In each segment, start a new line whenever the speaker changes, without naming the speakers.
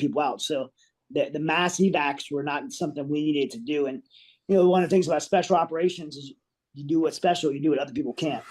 people out. So the mass evacs were not something we needed to do. And, one of the things about special operations is you do what's special, you do what other people can't.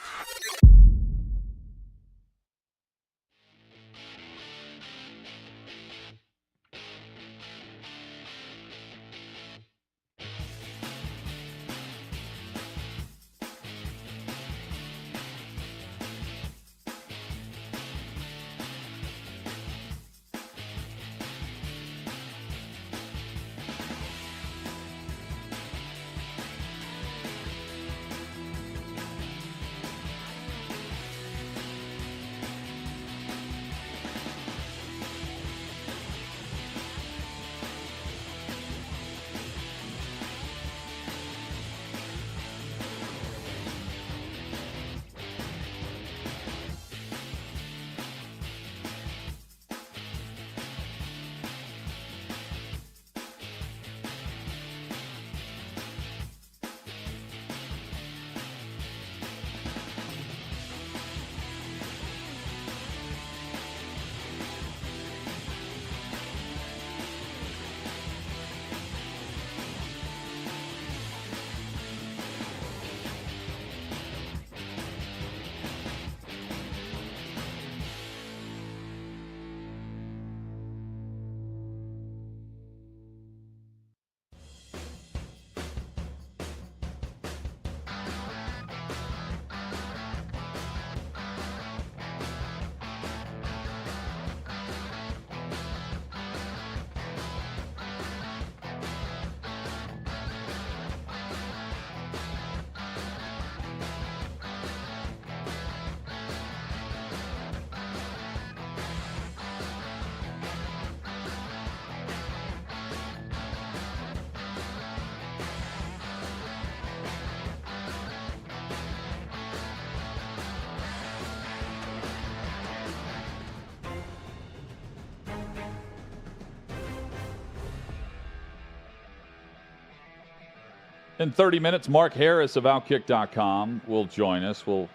In 30 minutes, Mark Harris of Outkick.com will join us. We'll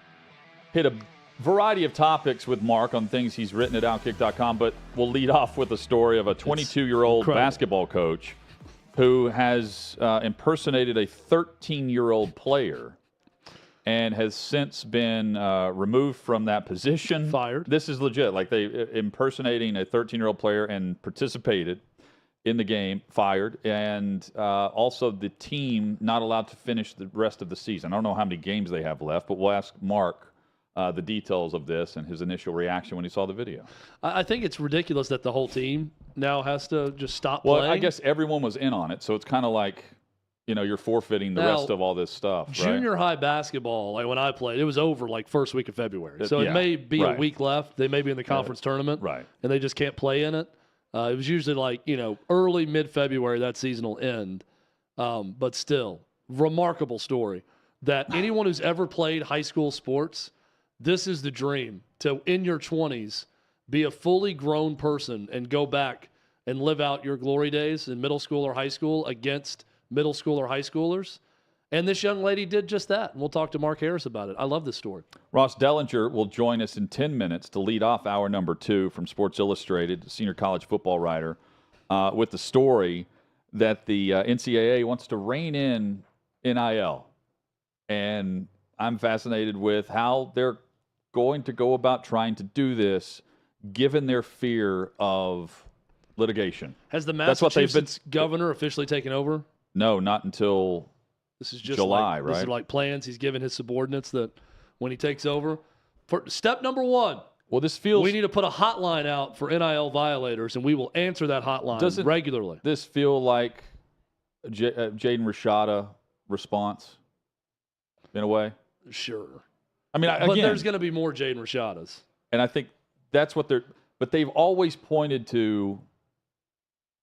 hit a variety of topics with Mark on things he's written at Outkick.com, but we'll lead off with a story of a 22-year-old basketball coach who has impersonated a 13-year-old player and has since been removed from that position.
Fired.
This is legit. Like, they impersonating a 13-year-old player and participated in the game, fired, and also the team not allowed to finish the rest of the season. I don't know how many games they have left, but we'll ask Mark the details of this and his initial reaction when he saw the video.
I think it's ridiculous that the whole team now has to just stop
Well,
playing.
I guess everyone was in on it, so it's kind of like, you're forfeiting the rest of all this stuff, right?
Junior high basketball, like when I played, it was over like first week of February. So it may be a week left. They may be in the conference tournament,
right? And
they just can't play in it. It was usually like, early, mid-February, that season will end. But still, remarkable story that anyone who's ever played high school sports, this is the dream, to, in your 20s, be a fully grown person and go back and live out your glory days in middle school or high school against middle school or high schoolers. And this young lady did just that. And we'll talk to Mark Harris about it. I love this story.
Ross Dellinger will join us in 10 minutes to lead off hour number 2 from Sports Illustrated, senior college football writer, with the story that the NCAA wants to rein in NIL. And I'm fascinated with how they're going to go about trying to do this, given their fear of litigation.
Has the Massachusetts governor officially taken over?
No, not until
this is just
July, right?
These are like plans he's given his subordinates that when he takes over. For step number 1,
well, we
need to put a hotline out for NIL violators, and we will answer that hotline regularly.
This feel like a Jaden Rashada response in a way?
Sure.
I mean,
but there's going to be more Jaden Rashadas.
And I think that's what but they've always pointed to,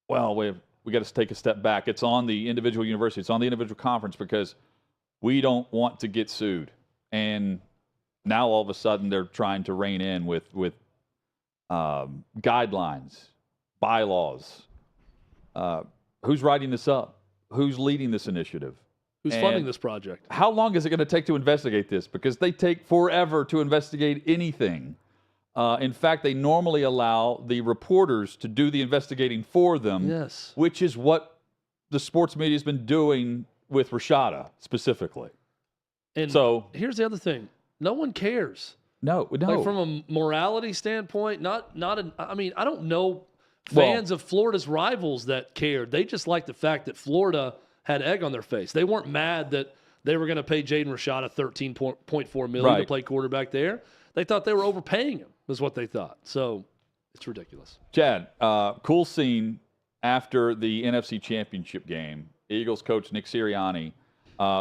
well, we got to take a step back. It's on the individual university. It's on the individual conference because we don't want to get sued. And now all of a sudden they're trying to rein in with guidelines, bylaws. Who's writing this up? Who's leading this initiative?
Who's funding this project?
How long is it going to take to investigate this? Because they take forever to investigate anything. In fact, they normally allow the reporters to do the investigating for them,
Yes.
which is what the sports media has been doing with Rashada specifically.
And
So
here's the other thing. No one cares.
No.
Like from a morality standpoint, I mean, I don't know fans of Florida's rivals that cared. They just like the fact that Florida had egg on their face. They weren't mad that they were going to pay Jaden Rashada $13.4 million to play quarterback there. They thought they were overpaying him, is what they thought. So it's ridiculous.
Chad, cool scene after the NFC Championship game. Eagles coach Nick Sirianni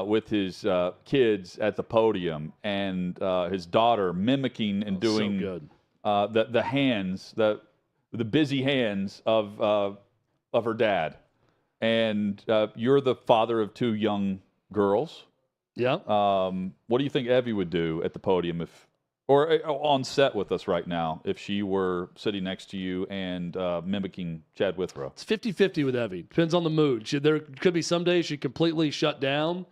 with his kids at the podium and his daughter mimicking and doing the hands, the busy hands of her dad. And you're the father of 2 young girls.
Yeah.
What do you think Evie would do at the podium or on set with us right now if she were sitting next to you and mimicking Chad Withrow?
It's 50-50 with Evie. Depends on the mood. There could be some days she completely shut down,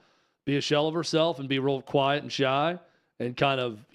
be a shell of herself, and be real quiet and shy and kind of,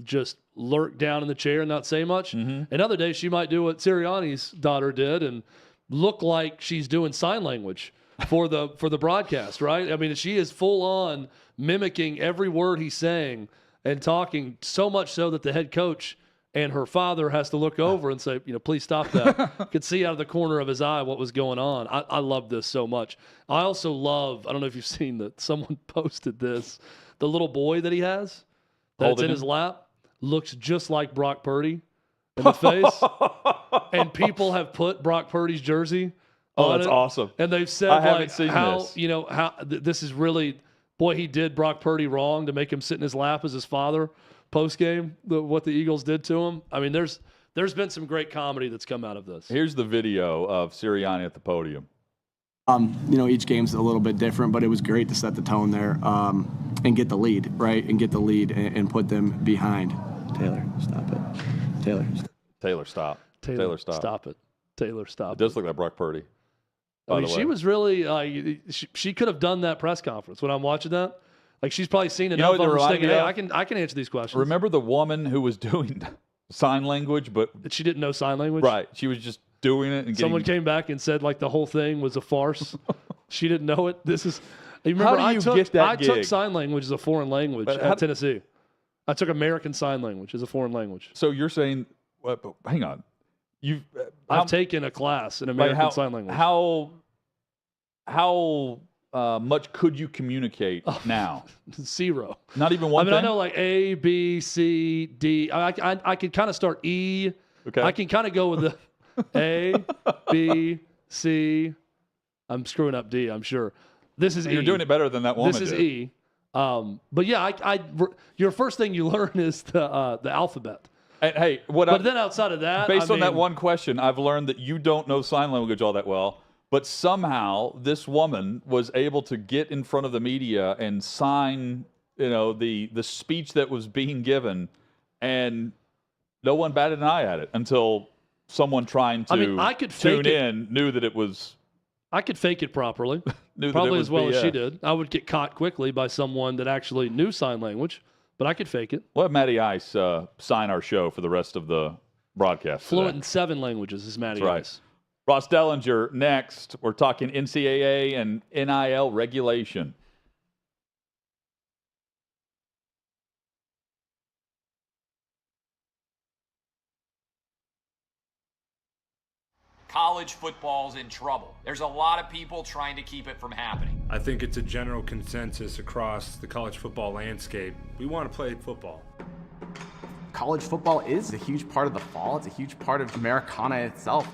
just lurk down in the chair and not say much. Mm-hmm. And other days she might do what Sirianni's daughter did and look like she's doing sign language for the broadcast, right? I mean, she is full on mimicking every word he's saying and talking, so much so that the head coach and her father has to look over and say, please stop that. Could see out of the corner of his eye what was going on. I love this so much. I also love, I don't know if you've seen that, someone posted this, the little boy that he has that's in his lap looks just like Brock Purdy in the face. And people have put Brock Purdy's jersey on
that's
it.
Awesome.
And they've said this is really, boy, he did Brock Purdy wrong to make him sit in his lap as his father post-game, what the Eagles did to him. I mean, there's been some great comedy that's come out of this.
Here's the video of Sirianni at the podium.
Each game's a little bit different, but it was great to set the tone there and get the lead, right? And get the lead and put them behind. Taylor, stop it.
Taylor, stop. Taylor, stop.
Stop it. Taylor, stop.
It does look like Brock Purdy.
I mean, she was really she could have done that press conference when I'm watching that. Like, she's probably seen enough of her thinking, hey, I can answer these questions.
Remember the woman who was doing sign language, but
she didn't know sign language?
Right. She was just doing it. And
someone came back and said, like, the whole thing was a farce. She didn't know it.
How do you get that gig?
I took sign language as a foreign language at Tennessee. I took American Sign Language as a foreign language.
So you're saying, hang on.
I've taken a class in American Sign Language.
How much could you communicate now?
0.
Not even one thing?
I know like A, B, C, D. I could kind of start E.
Okay.
I can kind of go with the A, B, C. I'm screwing up D, I'm sure. This is E.
You're doing it better than that woman
This is
did.
E. But yeah, your first thing you learn is the alphabet.
And, hey,
but then outside of that,
based on that one question, I've learned that you don't know sign language all that well. But somehow this woman was able to get in front of the media and sign, the speech that was being given, and no one batted an eye at it until someone trying to tune in knew that it was.
I could fake it properly,
knew
probably
that it
as well
was
as she did. I would get caught quickly by someone that actually knew sign language, but I could fake it.
We'll have Matty Ice sign our show for the rest of the broadcast.
Fluent in 7 languages is Matty Ice.
Ross Dellinger next. We're talking NCAA and NIL regulation.
College football's in trouble. There's a lot of people trying to keep it from happening.
I think it's a general consensus across the college football landscape. We want to play football.
College football is a huge part of the fall. It's a huge part of Americana itself.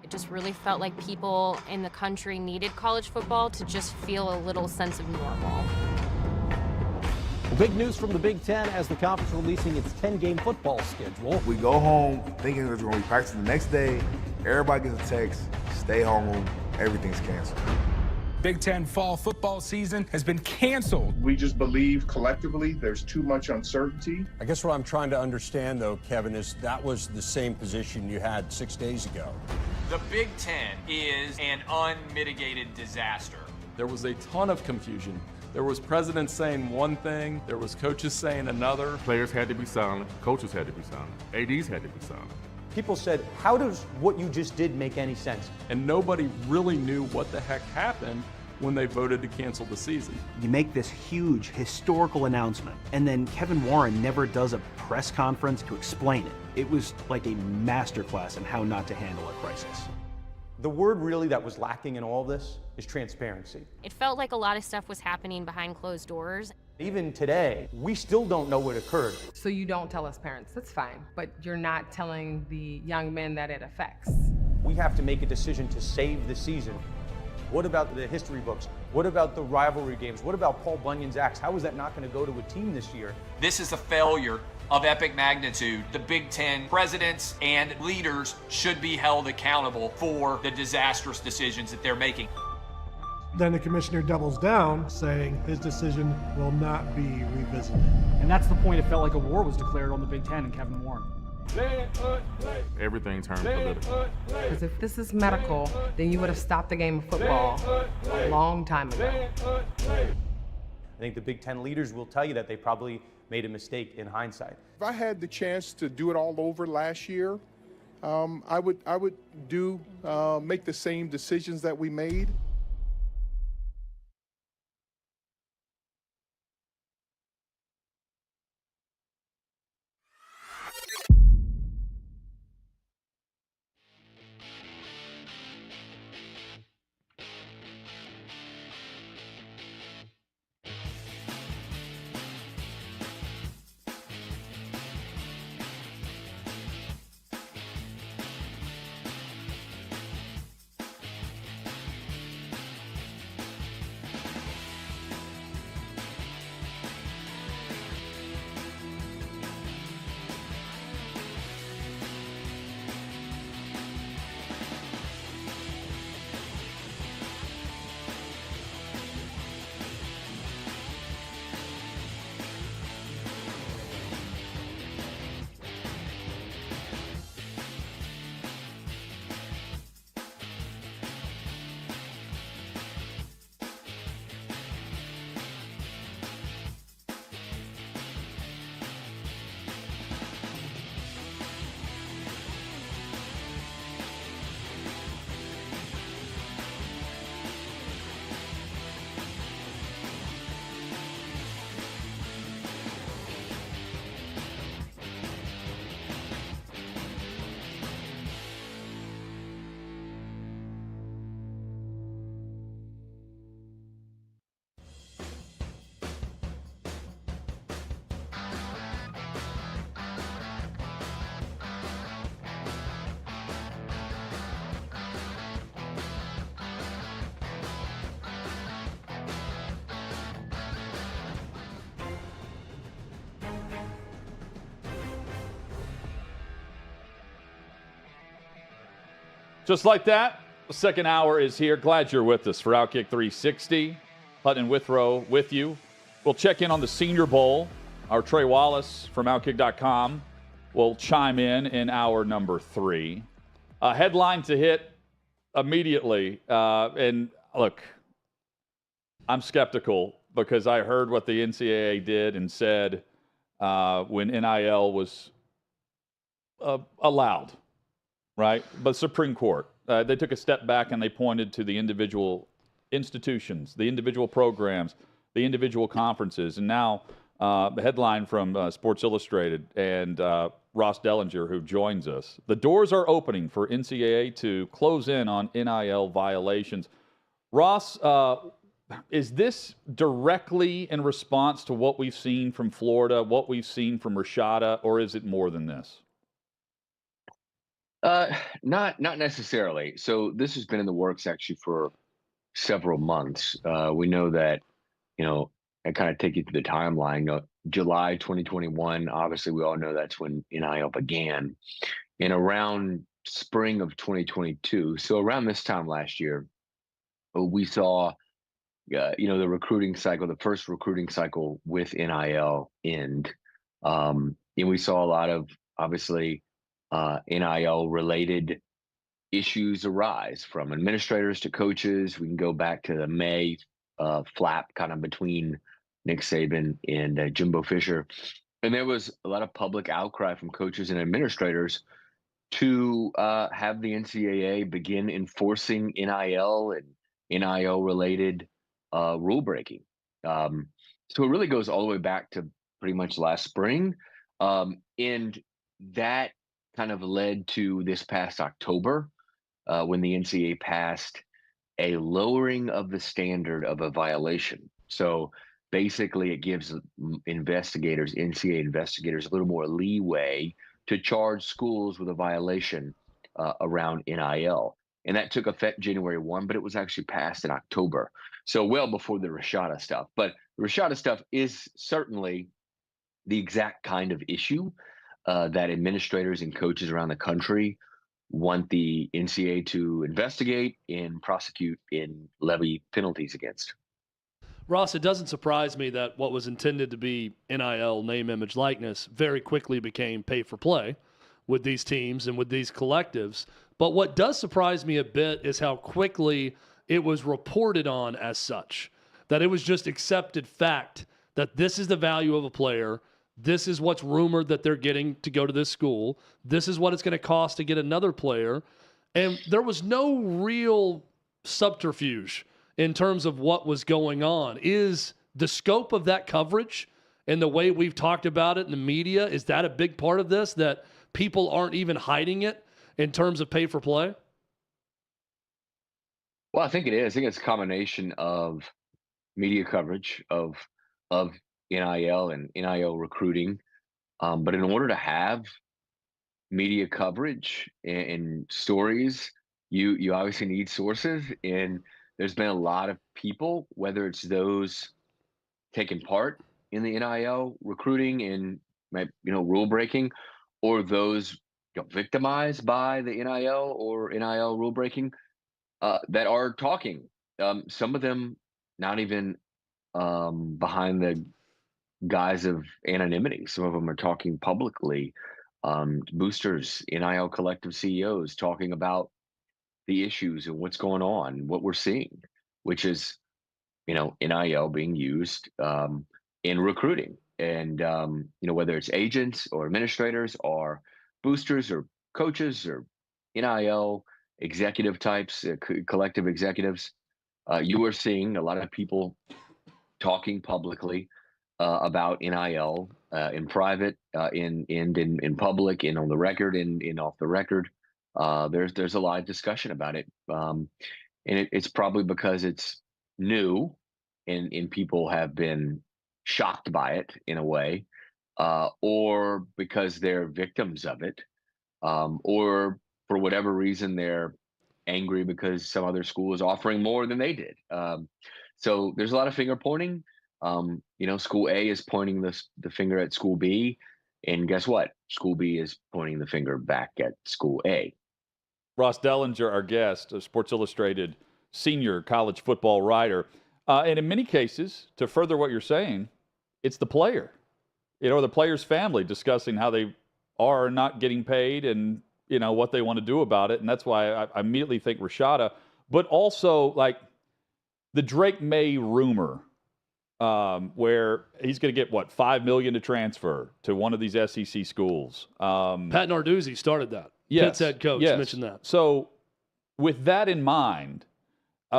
It just really felt like people in the country needed college football to just feel a little sense of normal.
Big news from the Big Ten as the conference releasing its 10-game football schedule.
We go home thinking there's going to be practice the next day. Everybody gets a text, stay home, everything's canceled.
Big Ten fall football season has been canceled.
We just believe collectively there's too much uncertainty.
I guess what I'm trying to understand, though, Kevin, is that was the same position you had 6 days ago.
The Big Ten is an unmitigated disaster.
There was a ton of confusion There was presidents saying one thing, there was coaches saying another.
Players had to be silent, coaches had to be silent, ADs had to be silent.
People said, how does what you just did make any sense?
And nobody really knew what the heck happened when they voted to cancel the season.
You make this huge historical announcement, and then Kevin Warren never does a press conference to explain it. It was like a masterclass in how not to handle a crisis. The word really that was lacking in all this is transparency.
It felt like a lot of stuff was happening behind closed doors.
Even today, we still don't know what occurred.
So you don't tell us parents, that's fine, but you're not telling the young men that it affects.
We have to make a decision to save the season. What about the history books? What about the rivalry games? What about Paul Bunyan's axe? How is that not going to go to a team this year?
This is a failure of epic magnitude. The Big Ten presidents and leaders should be held accountable for the disastrous decisions that they're making.
Then the commissioner doubles down, saying his decision will not be revisited.
And that's the point. It felt like a war was declared on the Big Ten and Kevin Warren.
Everything turned political.
Because if this is medical, then you would have stopped the game of football a long time ago.
I think the Big Ten leaders will tell you that they probably made a mistake in hindsight.
If I had the chance to do it all over last year, I would make the same decisions that we made.
Just like that, the second hour is here. Glad you're with us for Outkick 360. Hutton and Withrow with you. We'll check in on the Senior Bowl. Our Trey Wallace from Outkick.com will chime in hour number 3. A headline to hit immediately. And look, I'm skeptical because I heard what the NCAA did and said when NIL was allowed. Right? But Supreme Court, they took a step back and they pointed to the individual institutions, the individual programs, the individual conferences. And now the headline from Sports Illustrated and Ross Dellinger, who joins us. The doors are opening for NCAA to close in on NIL violations. Ross, is this directly in response to what we've seen from Florida, what we've seen from Rashada, or is it more than this?
Not necessarily. So this has been in the works actually for several months. We know that, I kind of take you through the timeline. July 2021, obviously we all know that's when NIL began. And around spring of 2022, so around this time last year, we saw, the recruiting cycle, the first recruiting cycle with NIL end. And we saw a lot of, obviously, NIL-related issues arise from administrators to coaches. We can go back to the May flap kind of between Nick Saban and Jimbo Fisher. And there was a lot of public outcry from coaches and administrators to have the NCAA begin enforcing NIL and NIL-related rule breaking. So it really goes all the way back to pretty much last spring. And that kind of led to this past October when the NCAA passed a lowering of the standard of a violation. So basically, it gives investigators, NCAA investigators, a little more leeway to charge schools with a violation around NIL. And that took effect January 1, but it was actually passed in October. So well before the Rashada stuff. But the Rashada stuff is certainly the exact kind of issue that administrators and coaches around the country want the NCAA to investigate and prosecute and levy penalties against.
Ross, it doesn't surprise me that what was intended to be NIL, name, image, likeness, very quickly became pay for play with these teams and with these collectives. But what does surprise me a bit is how quickly it was reported on as such, that it was just accepted fact that this is the value of a player. This is what's rumored that they're getting to go to this school. This is what it's going to cost to get another player. And there was no real subterfuge in terms of what was going on. Is the scope of that coverage and the way we've talked about it in the media, is that a big part of this, that people aren't even hiding it in terms of pay for play?
Well, I think it is. I think it's a combination of media coverage of NIL and NIL recruiting. But in order to have media coverage and stories, you obviously need sources. And there's been a lot of people, whether it's those taking part in the NIL recruiting and rule breaking, or those victimized by the NIL or NIL rule breaking, that are talking. Some of them not even behind the guise of anonymity. Some of them are talking publicly. Boosters, NIL collective CEOs talking about the issues and what's going on, what we're seeing, which is, NIL being used in recruiting. And, whether it's agents or administrators or boosters or coaches or NIL executive types, collective executives, you are seeing a lot of people talking publicly about NIL in private, in public, and on the record, and off the record. There's a lot of discussion about it, and it's probably because it's new, and people have been shocked by it in a way, or because they're victims of it, or for whatever reason they're angry because some other school is offering more than they did. So there's a lot of finger pointing. School A is pointing the finger at school B, and guess what? School B is pointing the finger back at school A.
Ross Dellinger, our guest, a Sports Illustrated senior college football writer. And in many cases, to further what you're saying, it's the player, the player's family discussing how they are not getting paid and, what they want to do about it. And that's why I immediately think Rashada, but also like the Drake May rumor, where he's going to get $5 million to transfer to one of these SEC schools.
Pat Narduzzi started that.
Yes,
Pitt's head coach mentioned that.
So with that in mind,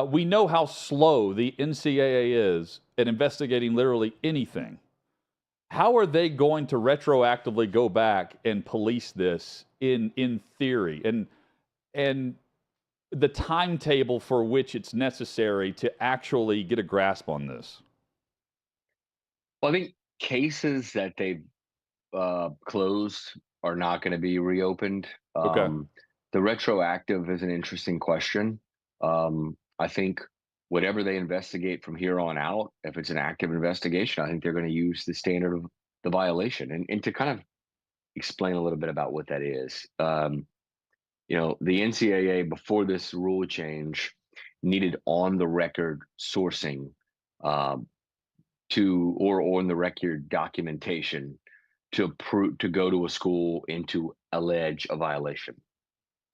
we know how slow the NCAA is at investigating literally anything. How are they going to retroactively go back and police this in theory? And the timetable for which it's necessary to actually get a grasp on this?
Well, I think cases that they've closed are not going to be reopened.
Okay.
The retroactive is an interesting question. I think whatever they investigate from here on out, if it's an active investigation, I think they're going to use the standard of the violation. And to kind of explain a little bit about what that is, the NCAA, before this rule change, needed on-the-record sourcing or on the record documentation to go to a school and to allege a violation.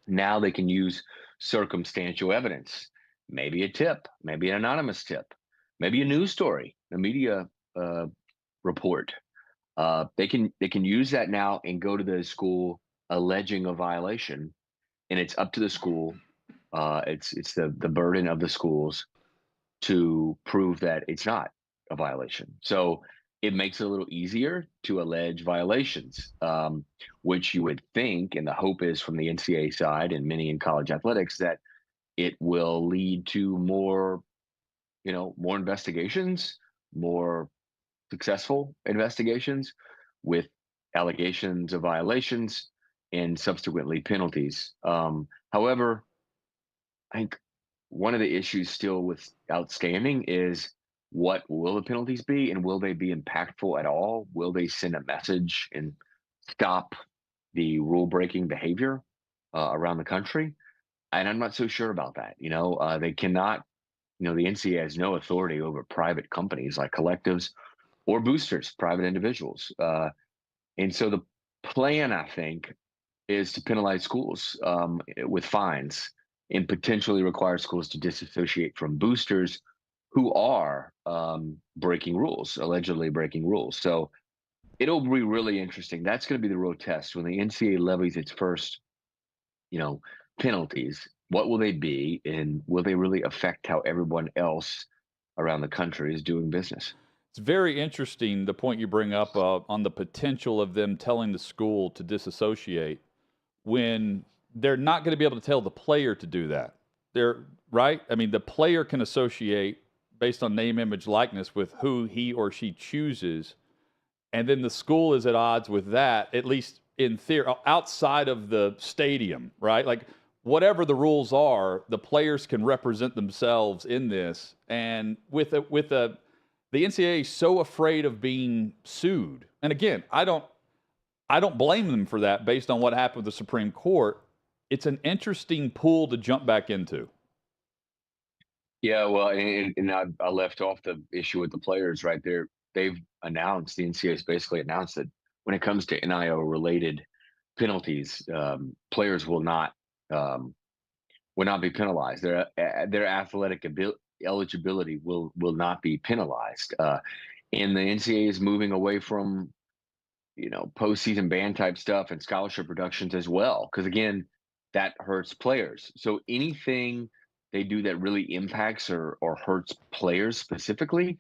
Now they can use circumstantial evidence, maybe a tip, maybe an anonymous tip, maybe a news story, a media report. They can use that now and go to the school alleging a violation, and it's up to the school. It's the burden of the schools to prove that it's not a violation. So it makes it a little easier to allege violations, which you would think, and the hope is from the NCAA side and many in college athletics, that it will lead to more, more investigations, more successful investigations with allegations of violations and subsequently penalties. However, I think one of the issues still with outstanding is what will the penalties be, and will they be impactful at all? Will they send a message and stop the rule breaking behavior around the country? And I'm not so sure about that. They cannot, the NCAA has no authority over private companies like collectives or boosters, private individuals. And so the plan, I think, is to penalize schools with fines and potentially require schools to disassociate from boosters who are breaking rules, allegedly breaking rules. So it'll be really interesting. That's going to be the real test when the NCAA levies its first, penalties. What will they be, and will they really affect how everyone else around the country is doing business?
It's very interesting, the point you bring up on the potential of them telling the school to disassociate when they're not going to be able to tell the player to do that. They're right. I mean, the player can associate based on name, image, likeness with who he or she chooses. And then the school is at odds with that, at least in theory, outside of the stadium, right? Like whatever the rules are, the players can represent themselves in this. And the NCAA is so afraid of being sued. And again, I don't blame them for that based on what happened with the Supreme Court. It's an interesting pool to jump back into.
Yeah, well, and I left off the issue with the players right there. They've announced, the NCAA's basically announced that when it comes to NIL-related penalties, players will not be penalized. Their athletic eligibility will not be penalized. And the NCAA is moving away from postseason ban type stuff and scholarship reductions as well, because again, that hurts players. So anything they do that really impacts or hurts players specifically,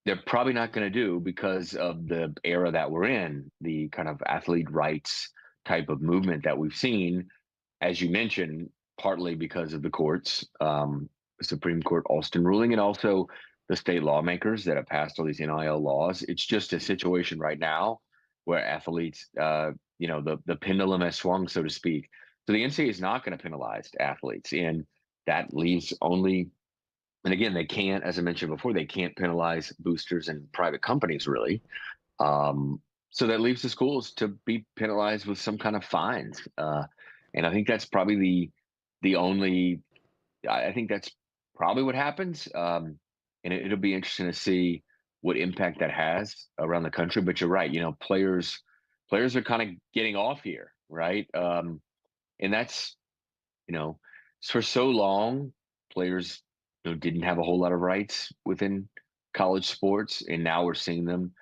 they're probably not going to do because of the era that we're in, the kind of athlete rights type of movement that we've seen, as you mentioned, partly because of the courts, the Supreme Court Alston ruling, and also the state lawmakers that have passed all these NIL laws. It's just a situation right now where athletes, the pendulum has swung, so to speak. So the NCAA is not going to penalize athletes, and that leaves only, and again, they can't, as I mentioned before, they can't penalize boosters and private companies really. So that leaves the schools to be penalized with some kind of fines. And I think that's probably the only, I think that's probably what happens. And it'll be interesting to see what impact that has around the country. But you're right, players are kind of getting off here, right? And that's, for so long, players didn't have a whole lot of rights within college sports, and now we're seeing them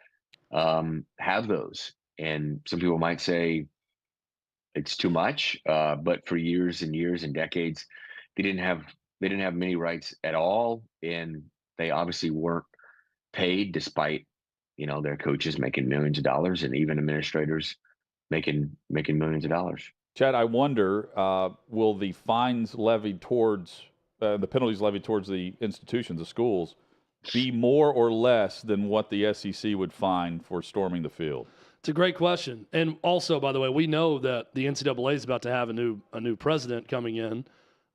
have those. And some people might say it's too much, but for years and years and decades, they didn't have many rights at all, and they obviously weren't paid, despite their coaches making millions of dollars and even administrators making millions of dollars.
Chad, I wonder, will the fines levied towards the penalties levied towards the institutions, the schools, be more or less than what the SEC would fine for storming the field?
It's a great question. And also, by the way, we know that the NCAA is about to have a new president coming in.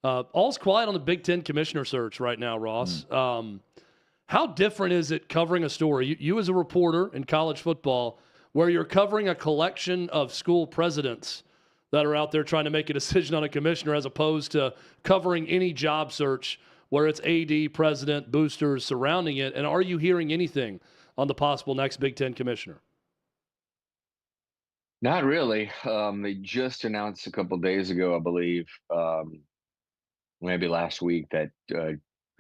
All's quiet on the Big Ten commissioner search right now, Ross. How different is it covering a story? You as a reporter in college football, where you're covering a collection of school presidents that are out there trying to make a decision on a commissioner, as opposed to covering any job search where it's AD, president, boosters surrounding it. And are you hearing anything on the possible next Big Ten commissioner?
Not really. They just announced a couple of days ago, I believe, maybe last week, that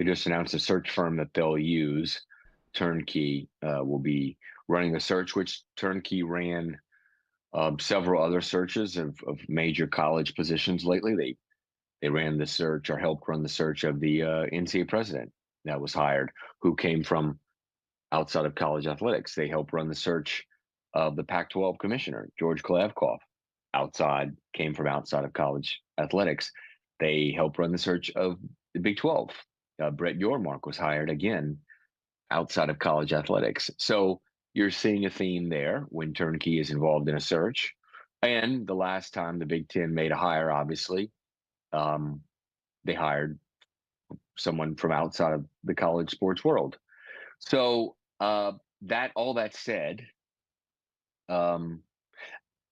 They just announced a search firm that they'll use. Turnkey will be running the search, which Turnkey ran several other searches of major college positions lately. They ran the search or helped run the search of the NCAA president that was hired, who came from outside of college athletics. They helped run the search of the Pac-12 commissioner, George Kliavkoff, came from outside of college athletics. They helped run the search of the Big 12. Brett Yormark was hired again outside of college athletics. So you're seeing a theme there when Turnkey is involved in a search. And the last time the Big Ten made a hire, obviously, they hired someone from outside of the college sports world. So that all that said,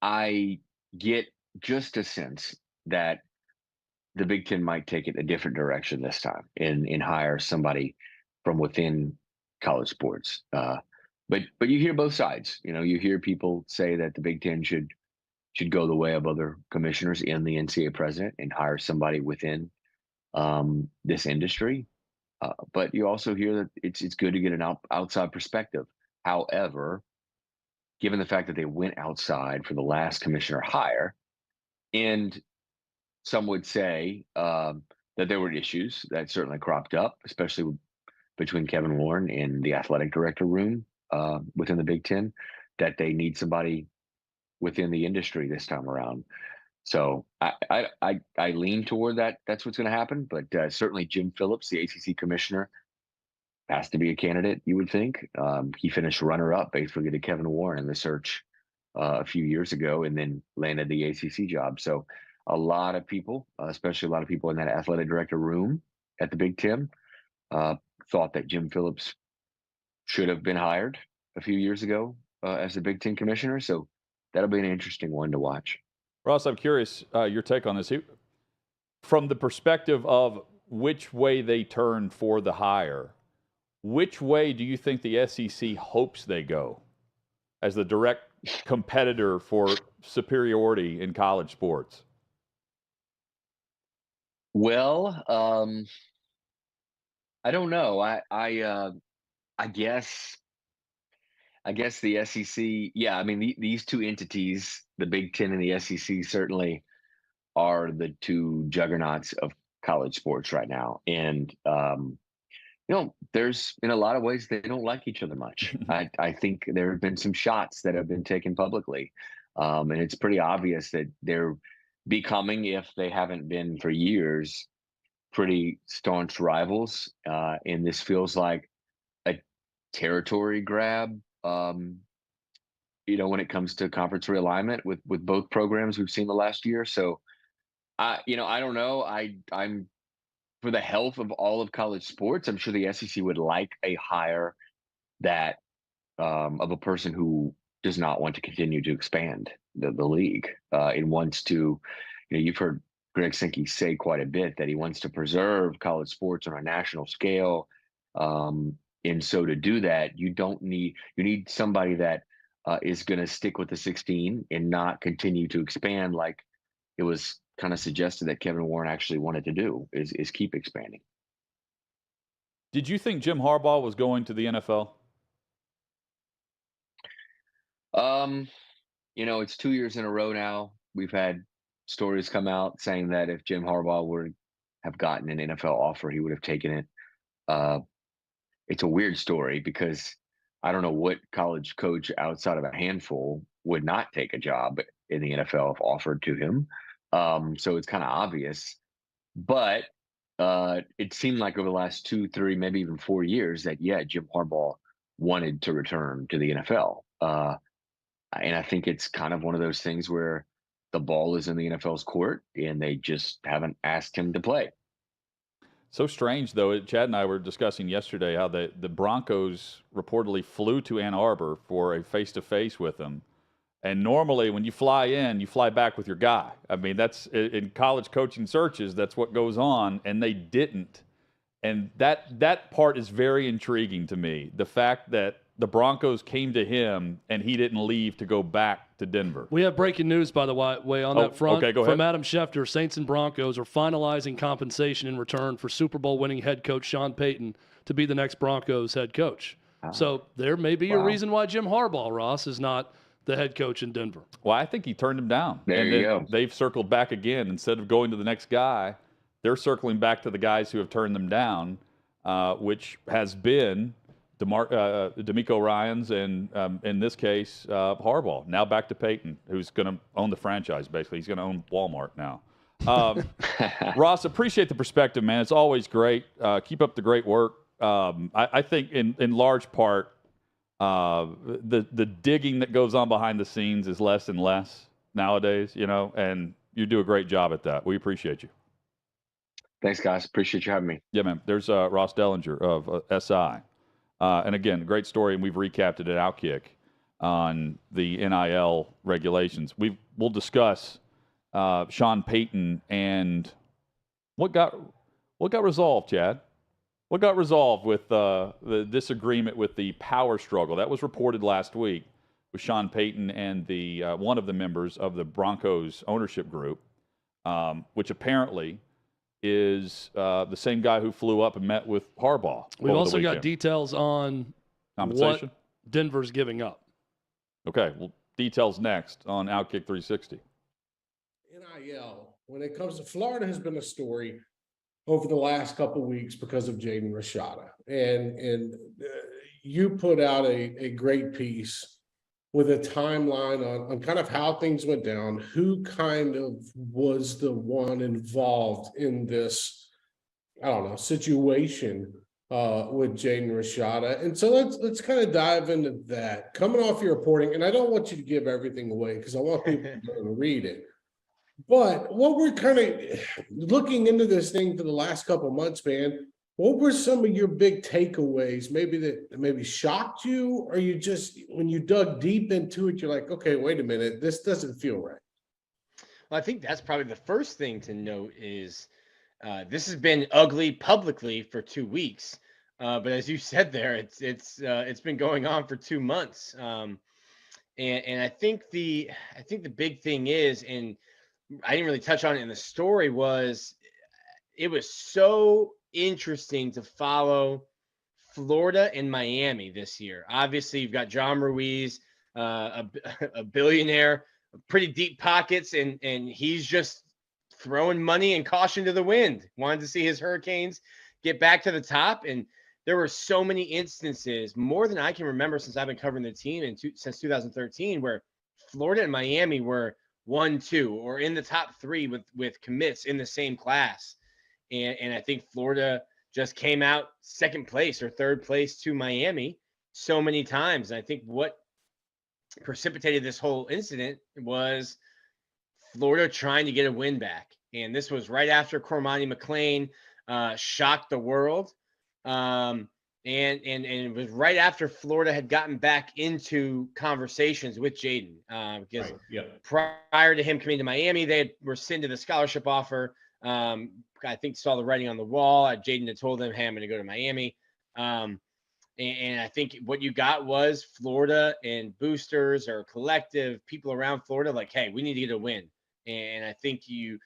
I get just a sense that the Big Ten might take it a different direction this time and hire somebody from within college sports. But you hear both sides. You hear people say that the Big Ten should go the way of other commissioners in the NCAA president and hire somebody within this industry. But you also hear that it's good to get an outside perspective. However, given the fact that they went outside for the last commissioner hire, and some would say that there were issues that certainly cropped up, especially between Kevin Warren and the athletic director room within the Big Ten, that they need somebody within the industry this time around. So I lean toward that. That's what's going to happen. But certainly Jim Phillips, the ACC commissioner, has to be a candidate, you would think. He finished runner-up basically to Kevin Warren in the search a few years ago and then landed the ACC job. So a lot of people, especially a lot of people in that athletic director room at the Big Ten, thought that Jim Phillips should have been hired a few years ago as the Big Ten commissioner. So that'll be an interesting one to watch.
Ross, I'm curious your take on this. From the perspective of which way they turn for the hire, which way do you think the SEC hopes they go as the direct competitor for superiority in college sports?
Well, I don't know. I guess the SEC. Yeah, I mean these two entities, the Big Ten and the SEC, certainly are the two juggernauts of college sports right now. And there's in a lot of ways they don't like each other much. I think there have been some shots that have been taken publicly, and it's pretty obvious that they're becoming, if they haven't been for years, pretty staunch rivals. And this feels like a territory grab. When it comes to conference realignment with both programs we've seen the last year. So, I don't know. I'm for the health of all of college sports. I'm sure the SEC would like a hire that of a person who does not want to continue to expand the league. And wants to, you've heard Greg Sankey say quite a bit that he wants to preserve college sports on a national scale. And so to do that, you need somebody that is going to stick with the 16 and not continue to expand like it was kind of suggested that Kevin Warren actually wanted to do, is keep expanding.
Did you think Jim Harbaugh was going to the NFL?
It's 2 years in a row now. We've had stories come out saying that if Jim Harbaugh would have gotten an NFL offer, he would have taken it. It's a weird story because I don't know what college coach outside of a handful would not take a job in the NFL if offered to him. So it's kind of obvious, but it seemed like over the last 2, 3, maybe even 4 years that, Jim Harbaugh wanted to return to the NFL. And I think it's kind of one of those things where the ball is in the NFL's court and they just haven't asked him to play.
So strange, though. Chad and I were discussing yesterday how the Broncos reportedly flew to Ann Arbor for a face-to-face with him. And normally when you fly in, you fly back with your guy. I mean, that's in college coaching searches, that's what goes on, and they didn't. And that part is very intriguing to me. The fact that the Broncos came to him and he didn't leave to go back to Denver.
We have breaking news, by the way, on that front.
Okay, go
From
ahead.
Adam Schefter, Saints and Broncos are finalizing compensation in return for Super Bowl winning head coach Sean Payton to be the next Broncos head coach. So there may be a reason why Jim Harbaugh, Ross, is not the head coach in Denver.
Well, I think he turned him down.
There
and
you go.
They've circled back again. Instead of going to the next guy, they're circling back to the guys who have turned them down, which has been Demeco Ryans and, in this case, Harbaugh. Now back to Payton, who's going to own the franchise, basically. He's going to own Walmart now. Ross, appreciate the perspective, man. It's always great. Keep up the great work. I think in large part, the digging that goes on behind the scenes is less and less nowadays, and you do a great job at that. We appreciate you.
Thanks, guys. Appreciate you having me.
Yeah, man. There's Ross Dellinger of SI. And again, great story, and we've recapped it at Outkick on the NIL regulations. We'll discuss Sean Payton and what got resolved, Chad. What got resolved with the disagreement with the power struggle that was reported last week with Sean Payton and the one of the members of the Broncos ownership group, which apparently is the same guy who flew up and met with Harbaugh.
We've also got details on
compensation
what Denver's giving up.
Okay, well, details next on Outkick 360.
NIL, when it comes to Florida, has been a story over the last couple of weeks because of Jaden Rashada. And you put out a great piece with a timeline on kind of how things went down, who kind of was the one involved in this, situation with Jaden Rashada. And so let's kind of dive into that. Coming off your reporting, and I don't want you to give everything away because I want people to read it. But what we're kind of looking into this thing for the last couple of months, man, what were some of your big takeaways? Maybe shocked you, or you just, when you dug deep into it, you're like, okay, wait a minute, this doesn't feel right.
Well, I think that's probably the first thing to note is this has been ugly publicly for 2 weeks, but as you said there, it's been going on for 2 months, and I think the big thing is, and I didn't really touch on it in the story, it was so interesting to follow Florida and Miami this year. Obviously, you've got John Ruiz, a billionaire, pretty deep pockets, and he's just throwing money and caution to the wind. Wanted to see his Hurricanes get back to the top, and there were so many instances, more than I can remember since I've been covering the team since 2013, where Florida and Miami were 1-2 or in the top 3 with commits in the same class. And I think Florida just came out second place or third place to Miami so many times. And I think what precipitated this whole incident was Florida trying to get a win back. And this was right after Cormani McClain shocked the world. And it was right after Florida had gotten back into conversations with Jaden, because prior to him coming to Miami, they were rescinded the scholarship offer. I think saw the writing on the wall. Jaden had told them, hey, I'm going to go to Miami. And I think what you got was Florida and boosters or collective people around Florida like, hey, we need to get a win. And I think you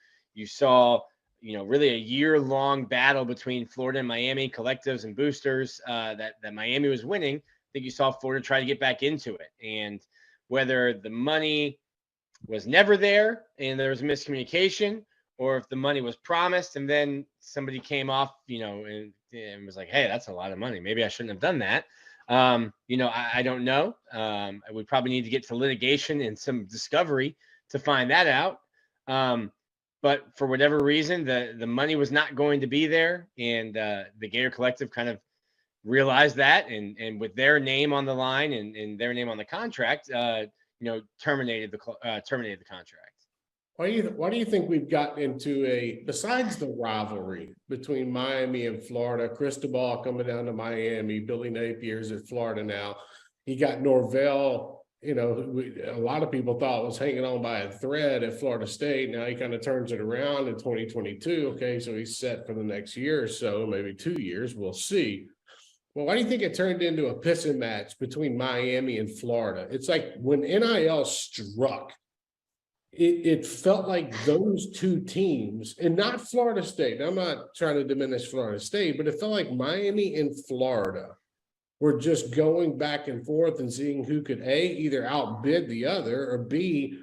saw really a year-long battle between Florida and Miami, collectives and boosters, that Miami was winning. I think you saw Florida try to get back into it. And whether the money was never there and there was miscommunication, or if the money was promised and then somebody came off, and was like, hey, that's a lot of money. Maybe I shouldn't have done that. I don't know. We probably need to get to litigation and some discovery to find that out. But for whatever reason, the money was not going to be there, and the Gator Collective kind of realized that, and with their name on the line and their name on the contract, terminated the contract.
Why do you think we've gotten into besides the rivalry between Miami and Florida, Cristobal coming down to Miami, Billy Napier's at Florida now, you got Norvell, a lot of people thought was hanging on by a thread at Florida State. Now he kind of turns it around in 2022. Okay, so he's set for the next year or so, maybe 2 years. We'll see. Well, why do you think it turned into a pissing match between Miami and Florida? It's like when NIL struck, it felt like those two teams, and not Florida State. I'm not trying to diminish Florida State, but it felt like Miami and Florida were just going back and forth and seeing who could either outbid the other, or B,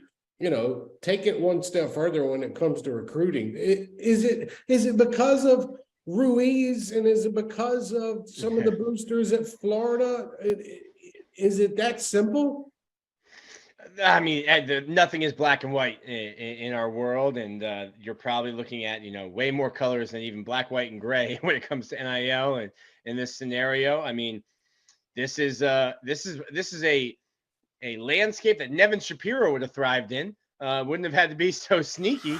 take it one step further when it comes to recruiting. Is it because of Ruiz, and is it because of some of the boosters at Florida? Is it that simple?
I mean, nothing is black and white in our world, and you're probably looking at way more colors than even black, white, and gray when it comes to NIL. And in this scenario, I mean, this is a landscape that Nevin Shapiro would have thrived in. Wouldn't have had to be so sneaky.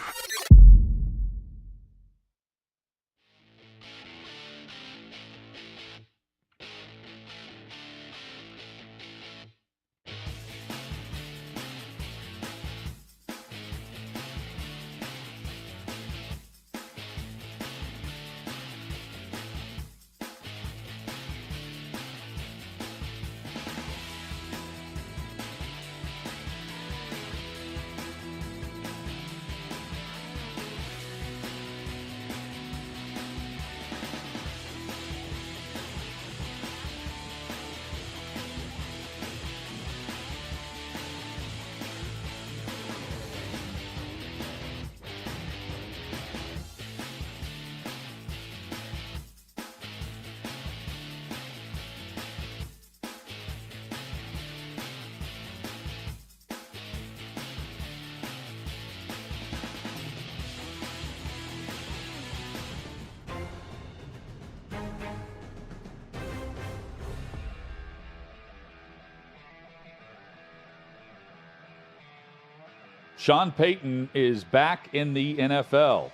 Sean Payton is back in the NFL.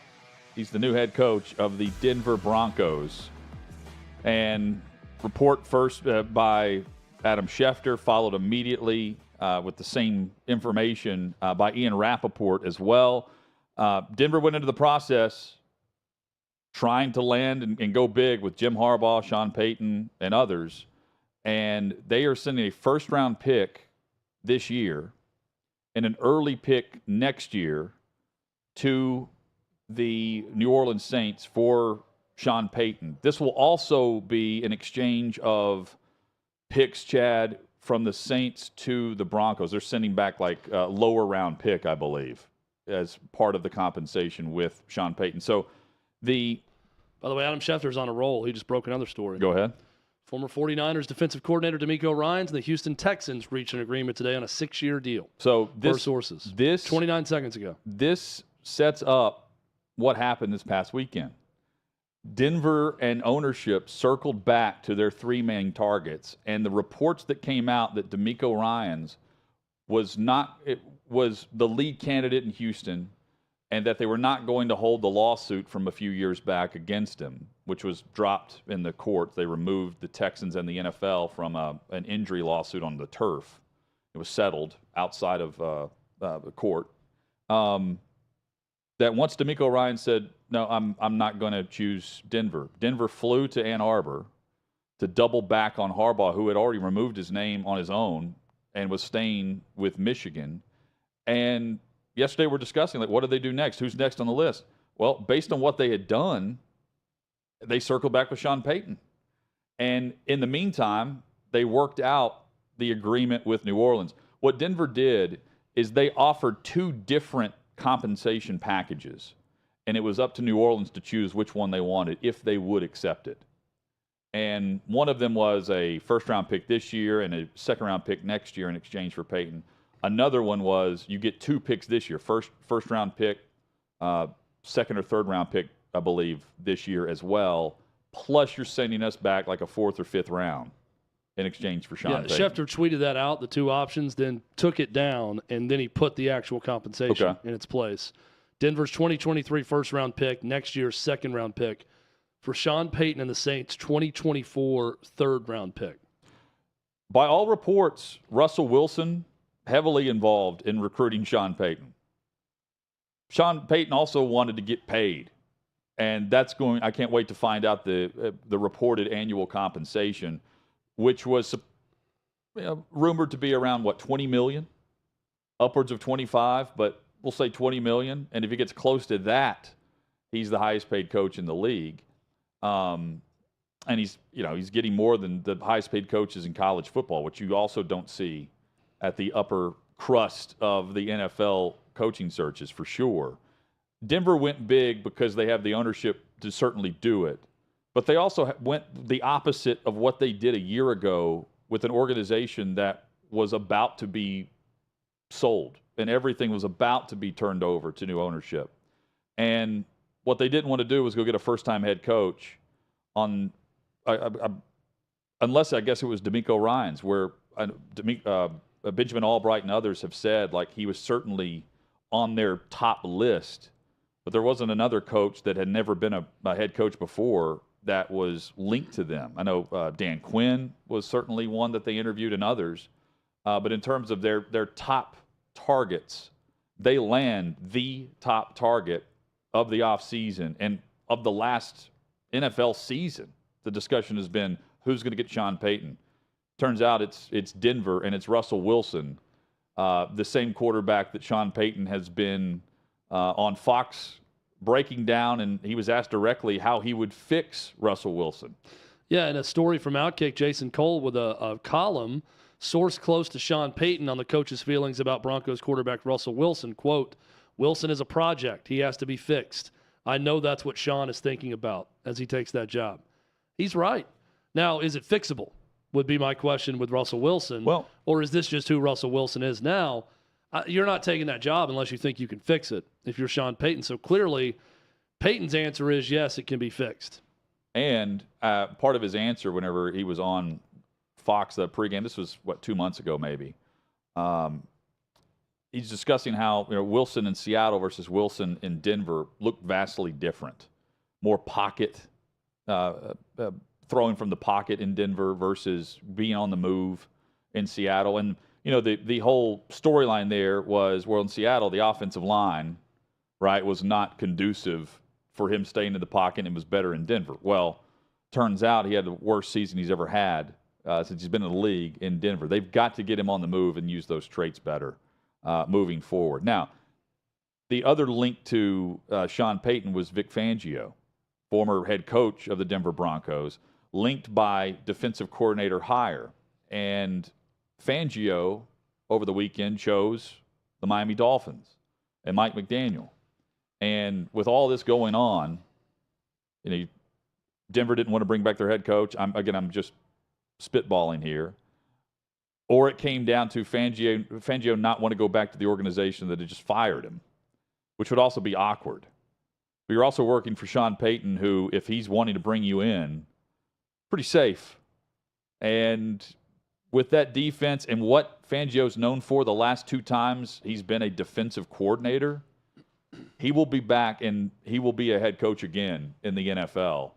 He's the new head coach of the Denver Broncos. And report first by Adam Schefter, followed immediately with the same information by Ian Rappaport as well. Denver went into the process trying to land and go big with Jim Harbaugh, Sean Payton, and others. And they are sending a first-round pick this year and an early pick next year to the New Orleans Saints for Sean Payton. This will also be an exchange of picks, Chad, from the Saints to the Broncos. They're sending back like a lower round pick, I believe, as part of the compensation with Sean Payton. So by
the way, Adam Schefter's on a roll. He just broke another story.
Go ahead.
Former 49ers defensive coordinator Demeco Ryans and the Houston Texans reached an agreement today on a 6-year deal.
So
per sources. 29 seconds ago.
This sets up what happened this past weekend. Denver and ownership circled back to their 3 main targets, and the reports that came out that Demeco Ryans was the lead candidate in Houston, and that they were not going to hold the lawsuit from a few years back against him, which was dropped in the court. They removed the Texans and the NFL from an injury lawsuit on the turf. It was settled outside of the court. That once Demeco Ryans said, no, I'm not going to choose Denver. Denver flew to Ann Arbor to double back on Harbaugh, who had already removed his name on his own and was staying with Michigan. And yesterday we're discussing, like, what do they do next? Who's next on the list? Well, based on what they had done, they circled back with Sean Payton. And in the meantime, they worked out the agreement with New Orleans. What Denver did is they offered 2 different compensation packages, and it was up to New Orleans to choose which one they wanted, if they would accept it. And one of them was a first-round pick this year and a second-round pick next year in exchange for Payton. Another one was you get 2 picks this year, first-round pick, second or third-round pick, I believe, this year as well, plus you're sending us back like a 4th or 5th round in exchange for Sean Payton.
Schefter tweeted that out, the 2 options, then took it down, and then he put the actual compensation in its place. Denver's 2023 first-round pick, next year's second-round pick. For Sean Payton and the Saints, 2024 third-round pick.
By all reports, Russell Wilson heavily involved in recruiting Sean Payton. Sean Payton also wanted to get paid. And that's going. I can't wait to find out the reported annual compensation, which was rumored to be around what, 20 million, upwards of 25, but we'll say 20 million. And if he gets close to that, he's the highest paid coach in the league. And he's getting more than the highest paid coaches in college football, which you also don't see at the upper crust of the NFL coaching searches for sure. Denver went big because they have the ownership to certainly do it. But they also went the opposite of what they did a year ago with an organization that was about to be sold and everything was about to be turned over to new ownership. And what they didn't want to do was go get a first-time head coach on, unless I guess it was Demeco Ryans, where Benjamin Albright and others have said like he was certainly on their top list. But there wasn't another coach that had never been a head coach before that was linked to them. I know Dan Quinn was certainly one that they interviewed and others. But in terms of their top targets, they land the top target of the offseason and of the last NFL season. The discussion has been who's going to get Sean Payton. Turns out it's Denver and it's Russell Wilson, the same quarterback that Sean Payton has been on Fox breaking down, and he was asked directly how he would fix Russell Wilson.
Yeah, and a story from Outkick, Jason Cole with a column, source close to Sean Payton on the coach's feelings about Broncos quarterback Russell Wilson. Quote, Wilson is a project. He has to be fixed. I know that's what Sean is thinking about as he takes that job. He's right. Now, is it fixable? Would be my question with Russell Wilson.
Well,
or is this just who Russell Wilson is now? You're not taking that job unless you think you can fix it if you're Sean Payton. So clearly, Payton's answer is yes, it can be fixed.
And part of his answer whenever he was on Fox, the pregame, this was, 2 months ago maybe, he's discussing how Wilson in Seattle versus Wilson in Denver looked vastly different. More pocket, throwing from the pocket in Denver versus being on the move in Seattle. And the whole storyline there was, well, in Seattle, the offensive line, right, was not conducive for him staying in the pocket and was better in Denver. Well, turns out he had the worst season he's ever had since he's been in the league in Denver. They've got to get him on the move and use those traits better moving forward. Now, the other link to Sean Payton was Vic Fangio, former head coach of the Denver Broncos, linked by defensive coordinator hire. And Fangio, over the weekend, chose the Miami Dolphins and Mike McDaniel. And with all this going on, Denver didn't want to bring back their head coach. I'm just spitballing here. Or it came down to Fangio not want to go back to the organization that had just fired him, which would also be awkward. But you're also working for Sean Payton, who, if he's wanting to bring you in, pretty safe. And with that defense and what Fangio's known for the last 2 times he's been a defensive coordinator, he will be back and he will be a head coach again in the NFL.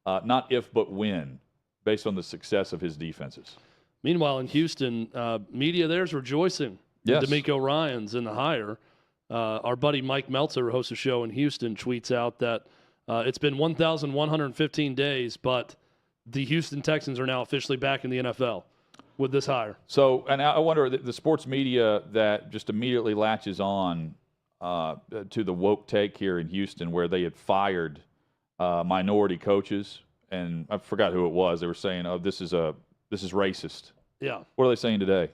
Not if, but when, based on the success of his defenses.
Meanwhile, in Houston, media there's rejoicing.
Yes.
Demeco Ryans in the hire. Our buddy Mike Meltzer, who hosts a show in Houston, tweets out that it's been 1,115 days, but the Houston Texans are now officially back in the NFL with this hire.
So, and I wonder, the sports media that just immediately latches on to the woke take here in Houston, where they had fired minority coaches, and I forgot who it was. They were saying, "Oh, this is racist."
Yeah.
What are they saying today?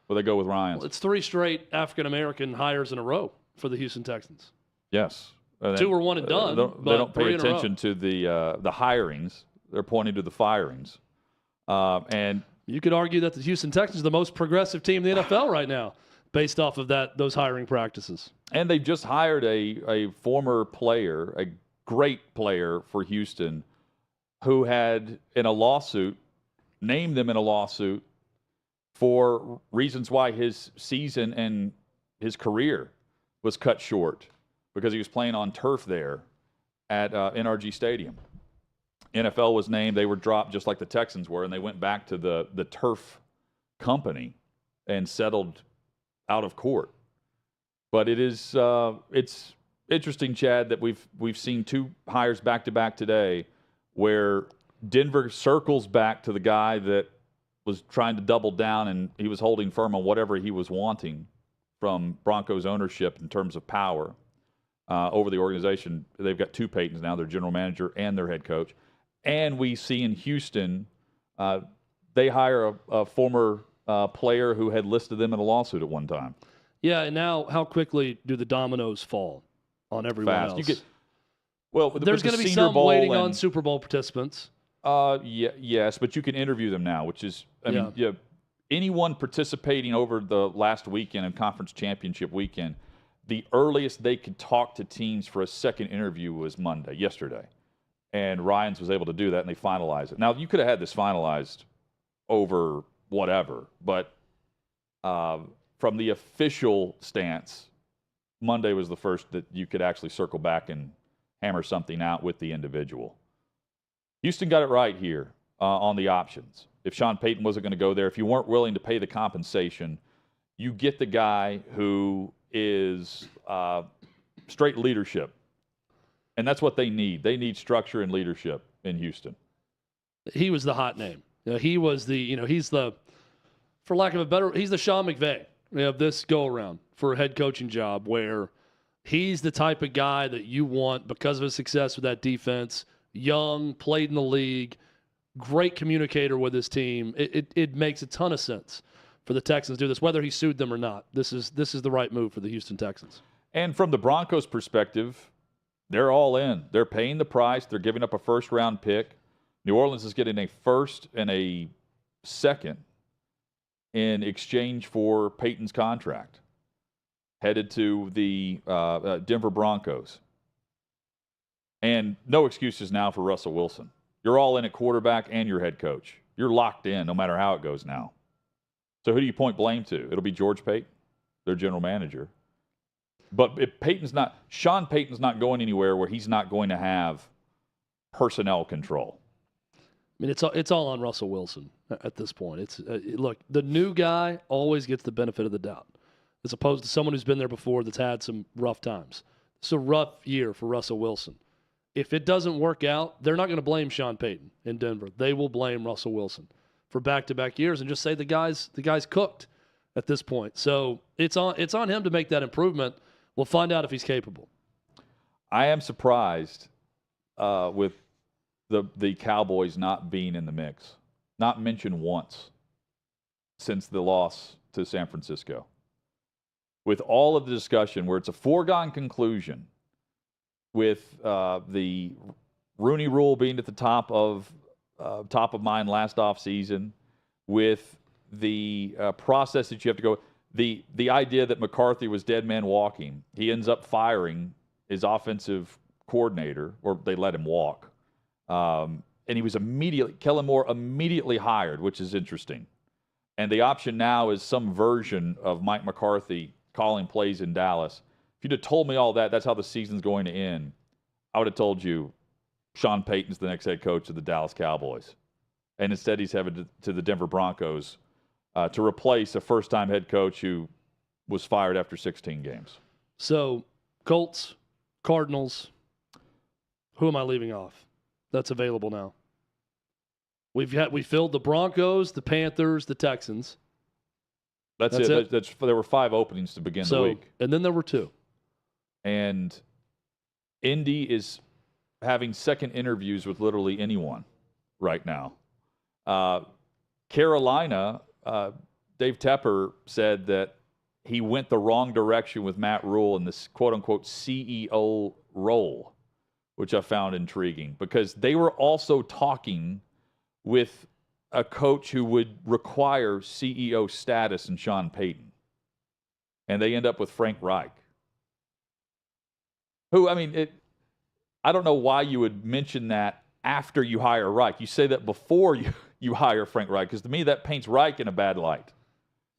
Will they go with Ryans?
Well, it's 3 straight African-American hires in a row for the Houston Texans.
Yes.
2 were one and done.
They don't pay attention to the hirings. They're pointing to the firings. And
you could argue that the Houston Texans are the most progressive team in the NFL right now, based off of those hiring practices.
And they've just hired a former player, a great player for Houston, who had, in a lawsuit, named them in a lawsuit for reasons why his season and his career was cut short because he was playing on turf there at NRG Stadium. NFL was named. They were dropped just like the Texans were, and they went back to the turf company and settled out of court. But it's interesting, Chad, that we've seen two hires back to back today, where Denver circles back to the guy that was trying to double down, and he was holding firm on whatever he was wanting from Broncos ownership in terms of power over the organization. They've got two Paytons now, their general manager and their head coach. And we see in Houston, they hire a former player who had listed them in a lawsuit at one time.
Yeah, and now how quickly do the dominoes fall on everyone else? There's going to be some waiting on Super Bowl participants.
Yes, but you can interview them now, which is, anyone participating over the last weekend and conference championship weekend, the earliest they could talk to teams for a second interview was yesterday. And Ryans was able to do that, and they finalized it. Now, you could have had this finalized over whatever, but from the official stance, Monday was the first that you could actually circle back and hammer something out with the individual. Houston got it right here on the options. If Sean Payton wasn't going to go there, if you weren't willing to pay the compensation, you get the guy who is straight leadership. And that's what they need. They need structure and leadership in Houston.
He was the hot name. He was he's the, for lack of a better, he's the Sean McVay of this go-around for a head coaching job, where he's the type of guy that you want because of his success with that defense. Young, played in the league, great communicator with his team. It makes a ton of sense for the Texans to do this, whether he sued them or not. This is the right move for the Houston Texans.
And from the Broncos' perspective, they're all in. They're paying the price. They're giving up a first-round pick. New Orleans is getting a first and a second in exchange for Payton's contract, headed to the Denver Broncos. And no excuses now for Russell Wilson. You're all in at quarterback and your head coach. You're locked in no matter how it goes now. So who do you point blame to? It'll be George Payton, their general manager. But if Sean Payton's not going anywhere where he's not going to have personnel control.
I mean, it's all on Russell Wilson at this point. It's look, the new guy always gets the benefit of the doubt, as opposed to someone who's been there before that's had some rough times. It's a rough year for Russell Wilson. If it doesn't work out, they're not going to blame Sean Payton in Denver. They will blame Russell Wilson for back-to-back years and just say the guy's cooked at this point. So it's on him to make that improvement. We'll find out if he's capable.
I am surprised with the Cowboys not being in the mix, not mentioned once since the loss to San Francisco. With all of the discussion where it's a foregone conclusion, with the Rooney Rule being at the top of mind last offseason, with the process that you have to go, the idea that McCarthy was dead man walking, he ends up firing his offensive coordinator, or they let him walk. And he was Kellen Moore immediately hired, which is interesting. And the option now is some version of Mike McCarthy calling plays in Dallas. If you'd have told me all that, that's how the season's going to end, I would have told you Sean Payton's the next head coach of the Dallas Cowboys. And instead he's headed to the Denver Broncos to replace a first-time head coach who was fired after 16 games.
So, Colts, Cardinals, who am I leaving off that's available now? We filled the Broncos, the Panthers, the Texans.
That's it. There were 5 openings to begin the week.
And then there were 2.
And Indy is having second interviews with literally anyone right now. Carolina, Dave Tepper said that he went the wrong direction with Matt Rule in this quote-unquote CEO role, which I found intriguing because they were also talking with a coach who would require CEO status in Sean Payton. And they end up with Frank Reich. Who, I mean, I don't know why you would mention that after you hire Reich. You say that before you hire Frank Reich, because to me that paints Reich in a bad light.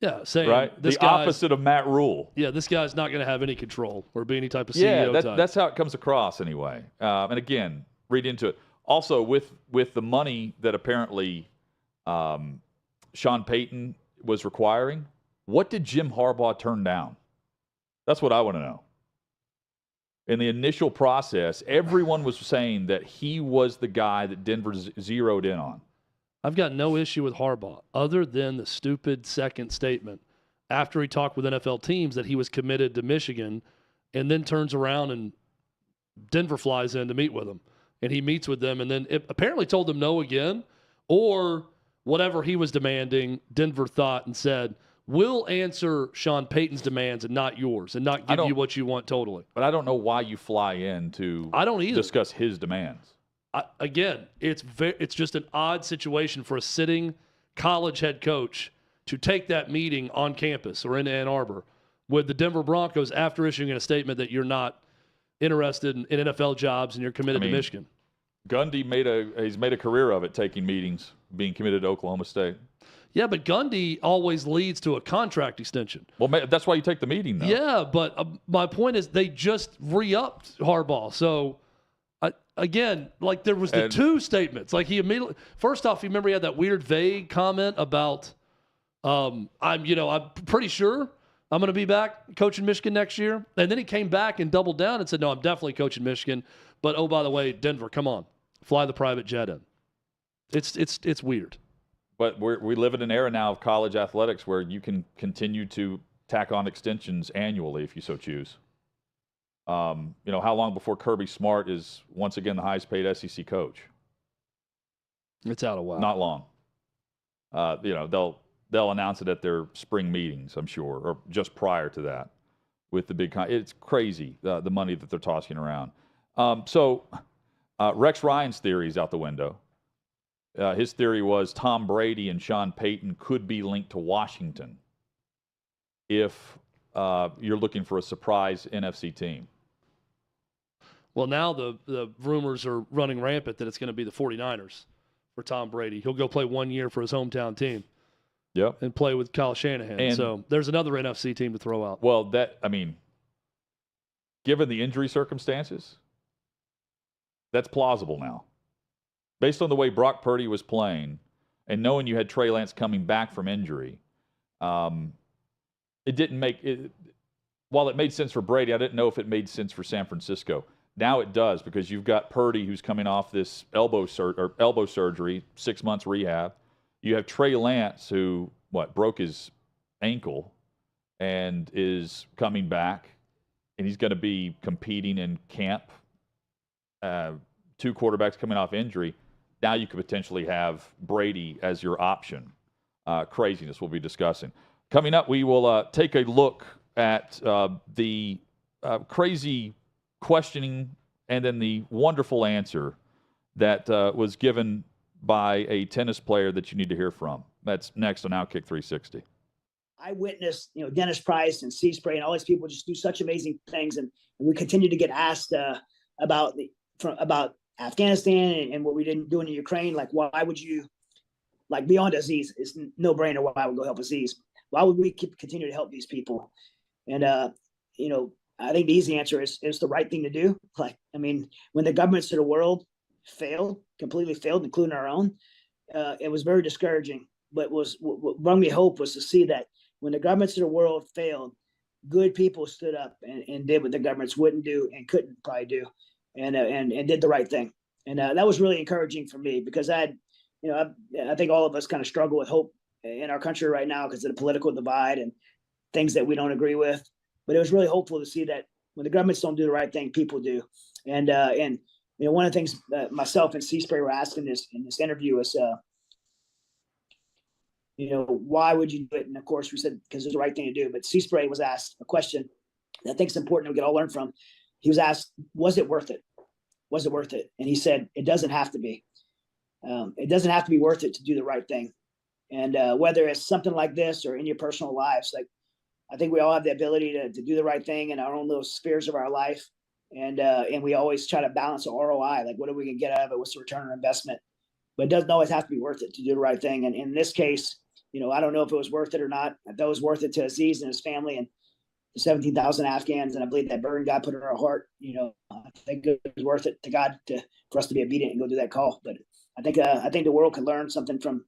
Yeah, saying
right? The opposite of Matt Rule.
Yeah, this guy's not going to have any control or be any type of CEO type.
That's how it comes across anyway. And again, read into it. Also, with the money that apparently Sean Payton was requiring, what did Jim Harbaugh turn down? That's what I want to know. in the initial process, everyone was saying that he was the guy that Denver zeroed in on.
I've got no issue with Harbaugh other than the stupid second statement after he talked with NFL teams that he was committed to Michigan, and then turns around and Denver flies in to meet with him. And he meets with them and then apparently told them no again, or whatever he was demanding, Denver thought and said, we'll answer Sean Payton's demands and not yours, and not give you what you want totally.
But I don't know why you fly in to discuss his demands.
Again, it's just an odd situation for a sitting college head coach to take that meeting on campus or in Ann Arbor with the Denver Broncos after issuing a statement that you're not interested in NFL jobs and you're committed to Michigan.
Gundy he's made a career of it, taking meetings, being committed to Oklahoma State.
Yeah, but Gundy always leads to a contract extension.
Well, that's why you take the meeting, though.
Yeah, but my point is they just re-upped Harbaugh. So, again, like there was the two statements. Like he immediately, first off, you remember he had that weird vague comment about, I'm pretty sure I'm going to be back coaching Michigan next year. And then he came back and doubled down and said, no, I'm definitely coaching Michigan. But, oh, by the way, Denver, come on. Fly the private jet in. It's weird.
But we live in an era now of college athletics where you can continue to tack on extensions annually if you so choose. How long before Kirby Smart is once again the highest paid SEC coach?
It's out of whack.
Not long. They'll announce it at their spring meetings, I'm sure, or just prior to that with the big it's crazy, the money that they're tossing around. So Rex Ryan's theory is out the window. His theory was Tom Brady and Sean Payton could be linked to Washington if you're looking for a surprise NFC team.
Well, now the rumors are running rampant that it's going to be the 49ers for Tom Brady. He'll go play 1 year for his hometown team.
Yep.
And play with Kyle Shanahan.
And
so there's another NFC team to throw out.
Well, given the injury circumstances, that's plausible now. Based on the way Brock Purdy was playing and knowing you had Trey Lance coming back from injury, it didn't make it. While it made sense for Brady, I didn't know if it made sense for San Francisco. Now it does, because you've got Purdy, who's coming off this elbow surgery, 6 months rehab. You have Trey Lance, who broke his ankle and is coming back, and he's going to be competing in camp. Two quarterbacks coming off injury. Now you could potentially have Brady as your option. Craziness we'll be discussing. Coming up, we will take a look at the crazy questioning and then the wonderful answer that was given by a tennis player that you need to hear from. That's next on Outkick 360.
I witnessed, Dennis Price and C-Spray and all these people just do such amazing things, and we continue to get asked about Afghanistan and what we didn't do in Ukraine. Like, why would you, beyond Aziz, it's no brainer why I would go help Aziz. Why would we continue to help these people? And I think the easy answer is the right thing to do. When the governments of the world completely failed, including our own, it was very discouraging. But what brought me hope was to see that when the governments of the world failed, good people stood up and did what the governments wouldn't do and couldn't probably do, and did the right thing. And that was really encouraging for me, because I think all of us kind of struggle with hope in our country right now because of the political divide and things that we don't agree with. But it was really hopeful to see that when the governments don't do the right thing, people do. And one of the things myself and C-Spray were asking in this interview is, why would you do it? And of course we said, because it's the right thing to do. But C-Spray was asked a question that I think is important that we can all learn from. He was asked, was it worth it? Was it worth it? And he said, it doesn't have to be. It doesn't have to be worth it to do the right thing. And whether it's something like this or in your personal lives, I think we all have the ability to do the right thing in our own little spheres of our life. And we always try to balance the ROI. What are we going to get out of it? What's the return on investment? But it doesn't always have to be worth it to do the right thing. And in this case, I don't know if it was worth it or not. I thought it was worth it to Aziz and his family and the 17,000 Afghans. And I believe that burden God put in our heart. I think it was worth it to God for us to be obedient and go do that call. But I think the world could learn something from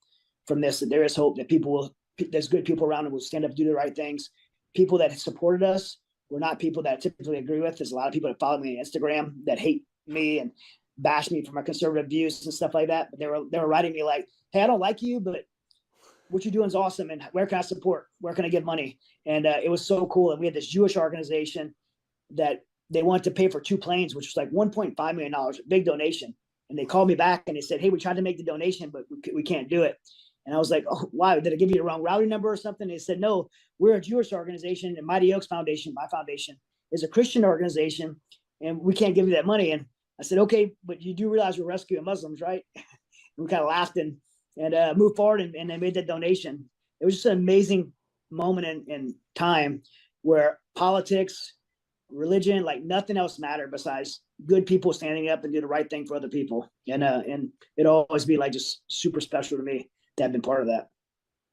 this, that there is hope, that there's good people around and will stand up, do the right things. People that supported us were not people that I typically agree with. There's a lot of people that follow me on Instagram that hate me and bash me for my conservative views and stuff like that. But they were writing me like, hey, I don't like you, but what you're doing is awesome. And where can I support? Where can I give money? And it was so cool. And we had this Jewish organization that they wanted to pay for 2 planes, which was like $1.5 million, a big donation. And they called me back and they said, hey, we tried to make the donation, but we can't do it. And I was like, oh, why? Did I give you the wrong routing number or something? And they said, no, we're a Jewish organization. And Mighty Oaks Foundation, my foundation, is a Christian organization. And we can't give you that money. And I said, okay, but you do realize we're rescuing Muslims, right? And we kind of laughed and moved forward and they made that donation. It was just an amazing moment in time where politics, religion, like nothing else mattered besides good people standing up and do the right thing for other people. And it'll always be like just super special to me to have been part of that.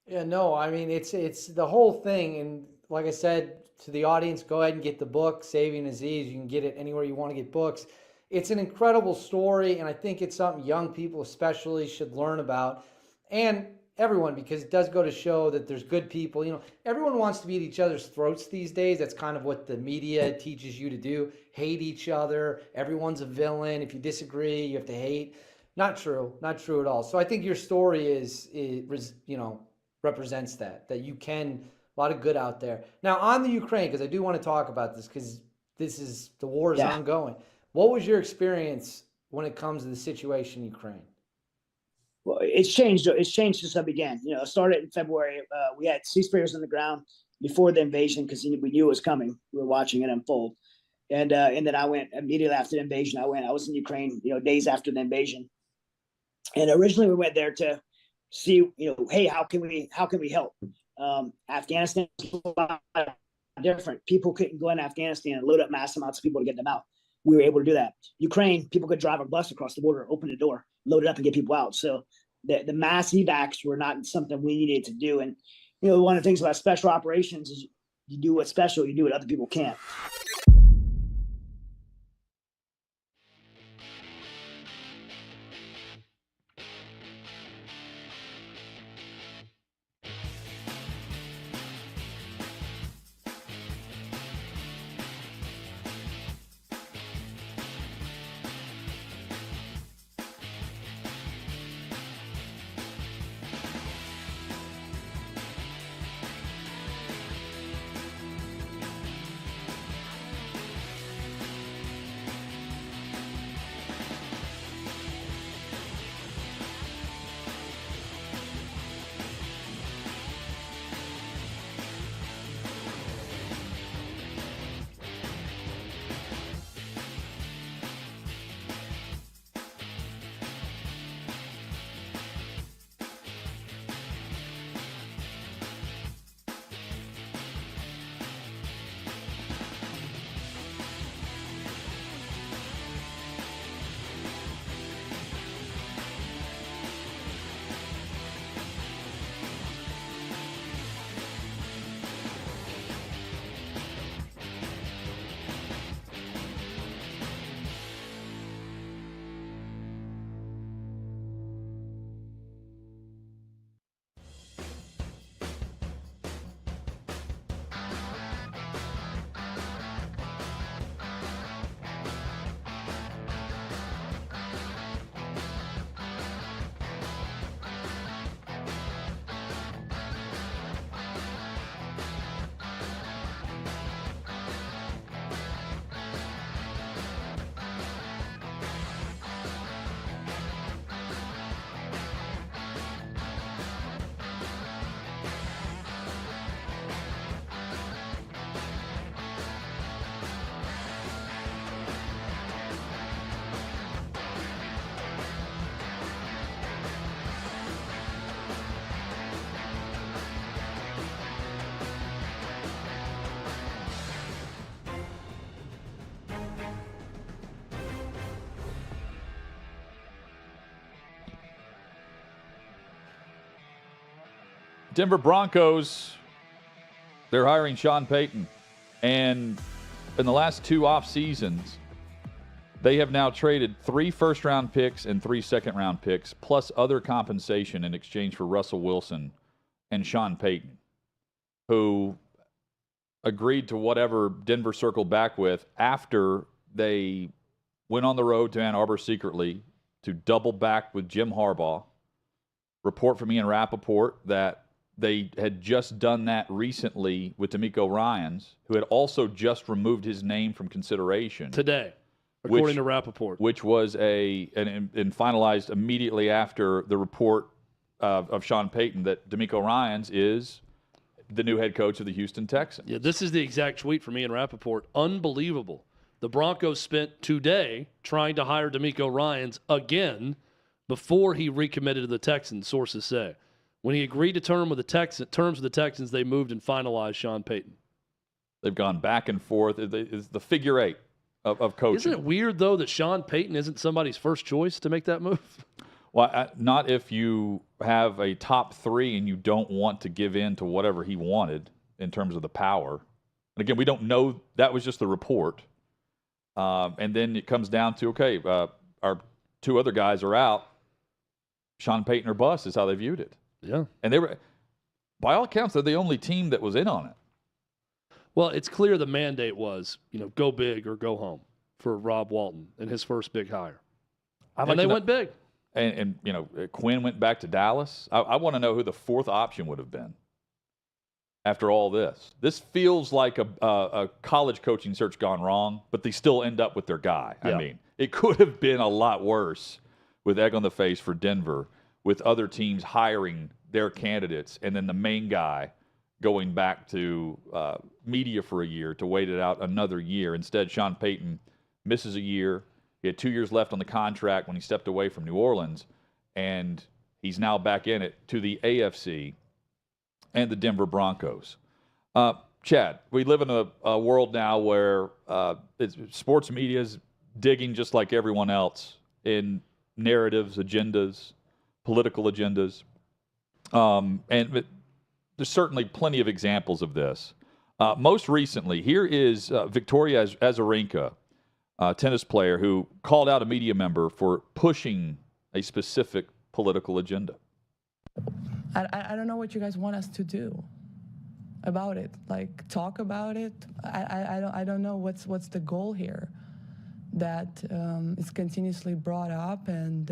Yeah, no, I mean, it's the whole thing. And like I said to the audience, go ahead and get the book, Saving Aziz. You can get it anywhere you want to get books. It's an incredible story, and I think it's something young people especially should learn about. And everyone, because it does go to show that there's good people. You know, everyone wants to be at each other's throats these days. That's kind of what the media teaches you to do. Hate each other. Everyone's a villain. If you disagree, you have to hate. Not true. Not true at all. So I think your story is you know, represents that you can, a lot of good out there. Now on the Ukraine, because I do want to talk about this because the war is ongoing. What was your experience when it comes to the situation in Ukraine?
Well, it's changed. It's changed since I began. You know, it started in February. We had ceasefires on the ground before the invasion because we knew it was coming. We were watching it unfold. And then I went immediately after the invasion. I was in Ukraine, you know, days after the invasion. And originally we went there to see, you know, hey, how can we help? Afghanistan is a lot different. People couldn't go in Afghanistan and load up mass amounts of people to get them out. We were able to do that. Ukraine, people could drive a bus across the border, open the door, load it up and get people out. So the mass evacs were not something we needed to do. And, you know, one of the things about special operations is you do what's special, you do what other people can't.
Denver Broncos, they're hiring Sean Payton. And in the last 2 off seasons, they have now traded 3 first-round picks and 3 second-round picks, plus other compensation in exchange for Russell Wilson and Sean Payton, who agreed to whatever Denver circled back with after they went on the road to Ann Arbor secretly to double back with Jim Harbaugh. Report from Ian Rappaport that they had just done that recently with Demeco Ryans, who had also just removed his name from consideration.
Today, according to Rappaport.
Which was and finalized immediately after the report of Sean Payton that Demeco Ryans is the new head coach of the Houston Texans.
Yeah, this is the exact tweet from Ian Rappaport. Unbelievable. The Broncos spent today trying to hire Demeco Ryans again before he recommitted to the Texans, sources say. When he agreed to terms with the Texans, they moved and finalized Sean Payton.
They've gone back and forth. It's the figure eight of coaching.
Isn't it weird, though, that Sean Payton isn't somebody's first choice to make that move?
Well, not if you have a top three and you don't want to give in to whatever he wanted in terms of the power. And again, we don't know. That was just the report. And then it comes down to, okay, our two other guys are out. Sean Payton or bust is how they viewed it.
Yeah.
And they were, by all accounts, they're the only team that was in on it.
Well, it's clear the mandate was, go big or go home for Rob Walton and his first big hire. And they went big.
And Quinn went back to Dallas. I want to know who the fourth option would have been after all this. This feels like a college coaching search gone wrong, but they still end up with their guy. Yeah. I mean, it could have been a lot worse with egg on the face for Denver, with other teams hiring their candidates, and then the main guy going back to media for a year to wait it out another year. Instead, Sean Payton misses a year. He had 2 years left on the contract when he stepped away from New Orleans, and he's now back in it to the AFC and the Denver Broncos. Chad, we live in a world now where sports media is digging just like everyone else in narratives, agendas, political agendas. And there's certainly plenty of examples of this. Most recently, here is Victoria Azarenka, tennis player who called out a media member for pushing a specific political agenda.
I don't know what you guys want us to do about it. Like, talk about it. I don't know what's the goal here. That is continuously brought up, and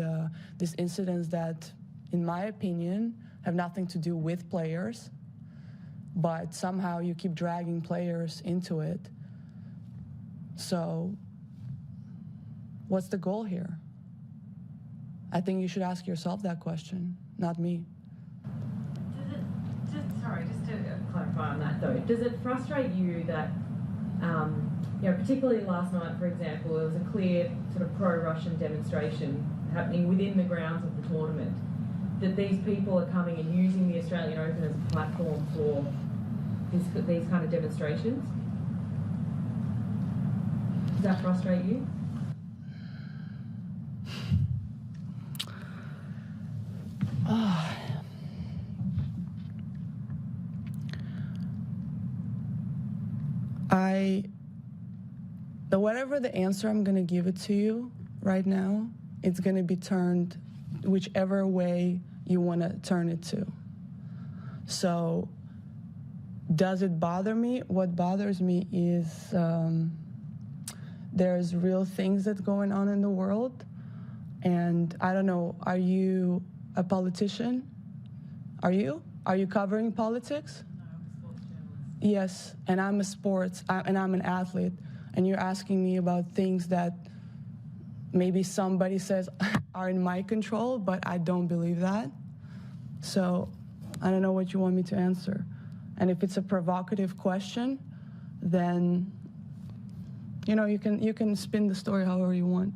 these incidents that, in my opinion, have nothing to do with players, but somehow you keep dragging players into it. So what's the goal here? I think you should ask yourself that question, not me.
Just to clarify on that though, does it frustrate you that, particularly last night, for example, there was a clear sort of pro-Russian demonstration happening within the grounds of the tournament, that these people are coming and using the Australian Open as a platform for these kind of demonstrations? Does that frustrate you?
Whatever the answer I'm going to give it to you right now, it's going to be turned whichever way you want to turn it to. So does it bother me? What bothers me is there's real things that's going on in the world. And I don't know, are you a politician? Are you? Are you covering politics?
No, I'm a sports journalist.
Yes, and I'm and I'm an athlete. And you're asking me about things that maybe somebody says are in my control, but I don't believe that. So I don't know what you want me to answer. And if it's a provocative question, then you can spin the story however you want.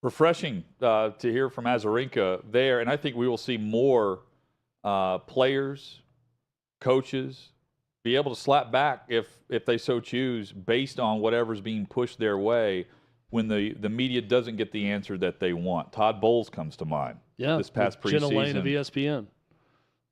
Refreshing to hear from Azarenka there, and I think we will see more players, coaches, be able to slap back if they so choose based on whatever's being pushed their way when the media doesn't get the answer that they want. Todd Bowles comes to mind.
Yeah,
this past preseason.
Jenna Lane of ESPN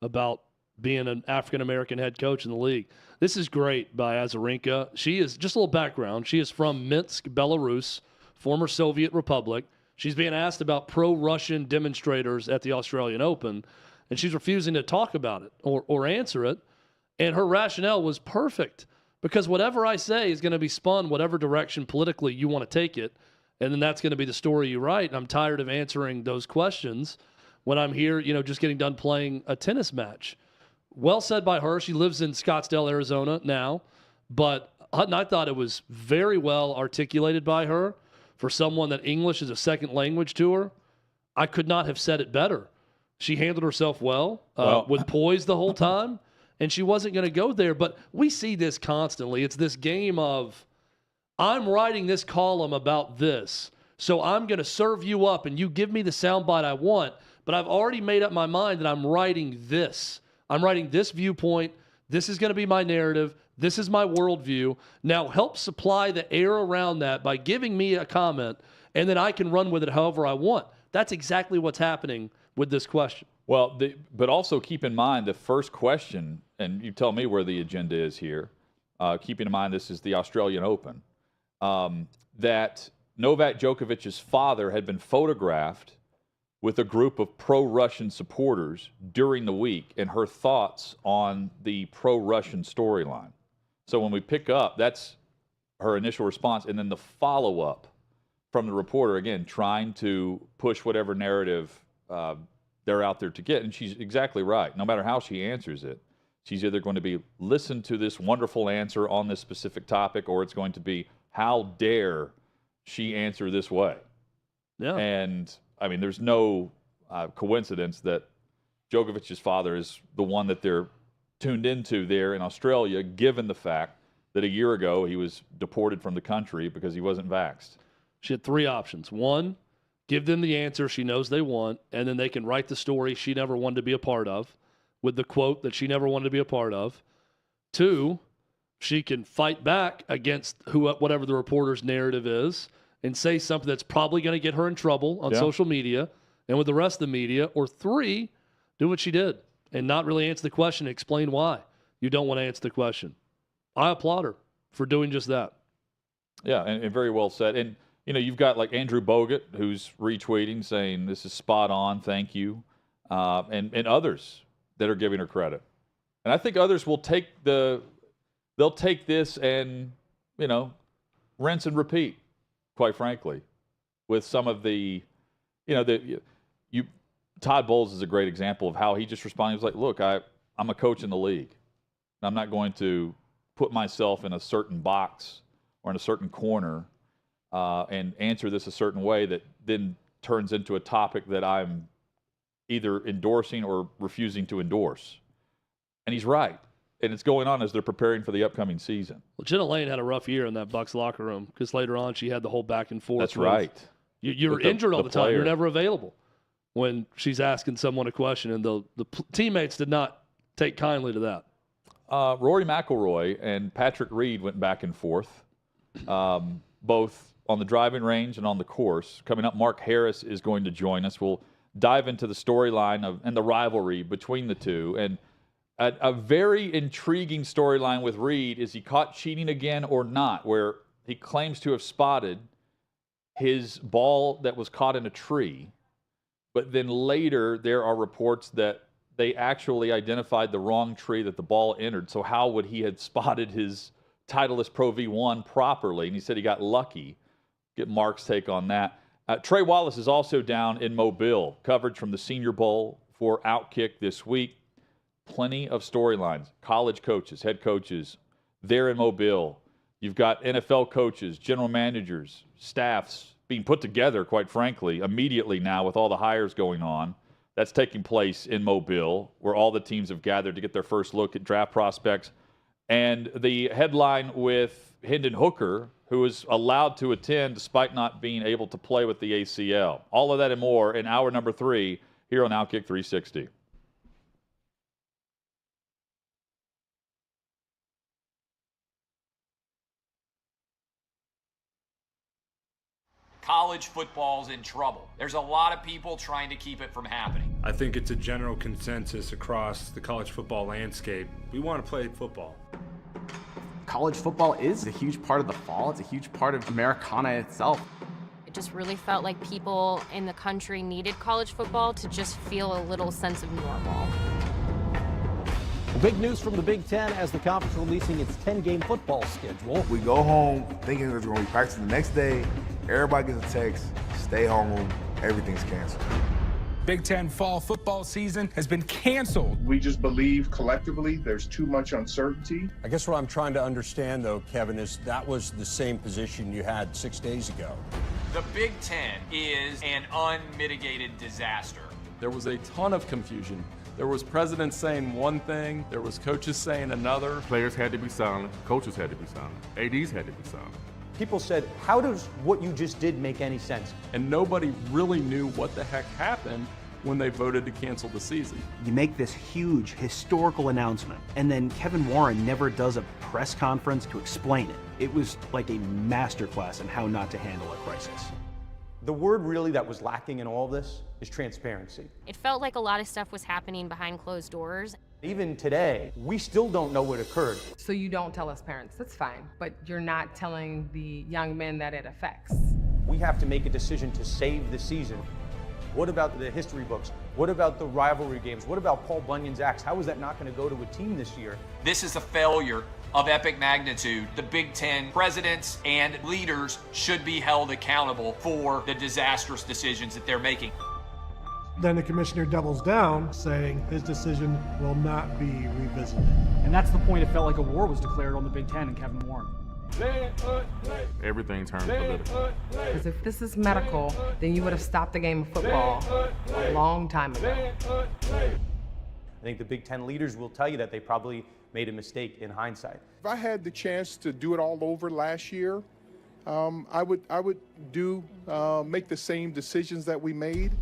about being an African-American head coach in the league. This is great by Azarenka. She is, just a little background, she is from Minsk, Belarus, former Soviet Republic. She's being asked about pro-Russian demonstrators at the Australian Open. and she's refusing to talk about it or answer it. And her rationale was perfect, because whatever I say is going to be spun whatever direction politically you want to take it, and then that's going to be the story you write. And I'm tired of answering those questions when I'm here, just getting done playing a tennis match. Well said by her. She lives in Scottsdale, Arizona now. But Hutton, I thought it was very well articulated by her. For someone that English is a second language to her, I could not have said it better. She handled herself well, with poise the whole time, and she wasn't going to go there. But we see this constantly. It's this game of, I'm writing this column about this, so I'm going to serve you up, and you give me the soundbite I want, but I've already made up my mind that I'm writing this. I'm writing this viewpoint. This is going to be my narrative. This is my worldview. Now help supply the air around that by giving me a comment, and then I can run with it however I want. That's exactly what's happening with this question.
Well, but also keep in mind the first question, and you tell me where the agenda is here, keeping in mind this is the Australian Open, that Novak Djokovic's father had been photographed with a group of pro-Russian supporters during the week, and her thoughts on the pro-Russian storyline. So when we pick up, that's her initial response, and then the follow-up from the reporter, again, trying to push whatever narrative they're out there to get. And she's exactly right. No matter how she answers it, she's either going to be, listen to this wonderful answer on this specific topic, or it's going to be, how dare she answer this way?
Yeah.
And, I mean, there's no coincidence that Djokovic's father is the one that they're tuned into there in Australia, given the fact that a year ago he was deported from the country because he wasn't vaxxed.
She had three options. One, give them the answer she knows they want, and then they can write the story she never wanted to be a part of with the quote that she never wanted to be a part of. Two, she can fight back against whatever the reporter's narrative is and say something that's probably going to get her in trouble on social media and with the rest of the media. Or three, do what she did and not really answer the question and explain why you don't want to answer the question. I applaud her for doing just that.
Yeah, and very well said. And, you've got like Andrew Bogut, who's retweeting saying this is spot on, thank you, and others that are giving her credit. And I think others will take they'll take this and, rinse and repeat, quite frankly, with some of the, Todd Bowles is a great example of how he just responded. He was like, look, I'm a coach in the league. I'm not going to put myself in a certain box or in a certain corner and answer this a certain way that then turns into a topic that I'm either endorsing or refusing to endorse. And he's right. And it's going on as they're preparing for the upcoming season.
Well, Jenna Lane had a rough year in that Bucks locker room because later on she had the whole back and forth.
That's right.
You're injured all the time. You're never available when she's asking someone a question, and the teammates did not take kindly to that.
Rory McIlroy and Patrick Reed went back and forth, both on the driving range and on the course. Coming up, Mark Harris is going to join us. We'll dive into the storyline and the rivalry between the two. And a very intriguing storyline with Reed is he caught cheating again or not, where he claims to have spotted his ball that was caught in a tree. But then later there are reports that they actually identified the wrong tree that the ball entered. So how would he have spotted his Titleist Pro V1 properly? And he said he got lucky. Get Mark's take on that. Trey Wallace is also down in Mobile. Coverage from the Senior Bowl for Outkick this week. Plenty of storylines. College coaches, head coaches, there in Mobile. You've got NFL coaches, general managers, staffs being put together, quite frankly, immediately now with all the hires going on. That's taking place in Mobile, where all the teams have gathered to get their first look at draft prospects. And the headline with Hendon Hooker, who was allowed to attend despite not being able to play with the ACL. All of that and more in hour number 3 here on Outkick 360.
College football's in trouble. There's a lot of people trying to keep it from happening.
I think it's a general consensus across the college football landscape. We want to play football.
College football is a huge part of the fall. It's a huge part of Americana itself.
It just really felt like people in the country needed college football to just feel a little sense of normal.
Big news from the Big Ten as the conference releasing its 10-game football schedule.
We go home thinking there's going to be practice the next day. Everybody gets a text, stay home, everything's canceled.
Big Ten fall football season has been canceled.
We just believe collectively there's too much uncertainty.
I guess what I'm trying to understand, though, Kevin, is that was the same position you had 6 days ago.
The Big Ten is an unmitigated disaster.
There was a ton of confusion. There was presidents saying one thing, there was coaches saying another.
Players had to be silent, coaches had to be silent, ADs had to be silent.
People said, how does what you just did make any sense?
And nobody really knew what the heck happened when they voted to cancel the season.
You make this huge historical announcement, and then Kevin Warren never does a press conference to explain it. It was like a masterclass in how not to handle a crisis.
The word really that was lacking in all this is transparency.
It felt like a lot of stuff was happening behind closed doors.
Even today, we still don't know what occurred.
So you don't tell us parents, that's fine, but you're not telling the young men that it affects.
We have to make a decision to save the season. What about the history books? What about the rivalry games? What about Paul Bunyan's axe? How is that not going to go to a team this year?
This is a failure of epic magnitude. The Big Ten presidents and leaders should be held accountable for the disastrous decisions that they're making.
Then the commissioner doubles down, saying his decision will not be revisited.
And that's the point it felt like a war was declared on the Big Ten and Kevin Warren.
Everything turned political.
Because if this is medical, then you would have stopped the game of football a long time ago.
I think the Big Ten leaders will tell you that they probably made a mistake in hindsight.
If I had the chance to do it all over last year, I would make the same decisions that we made.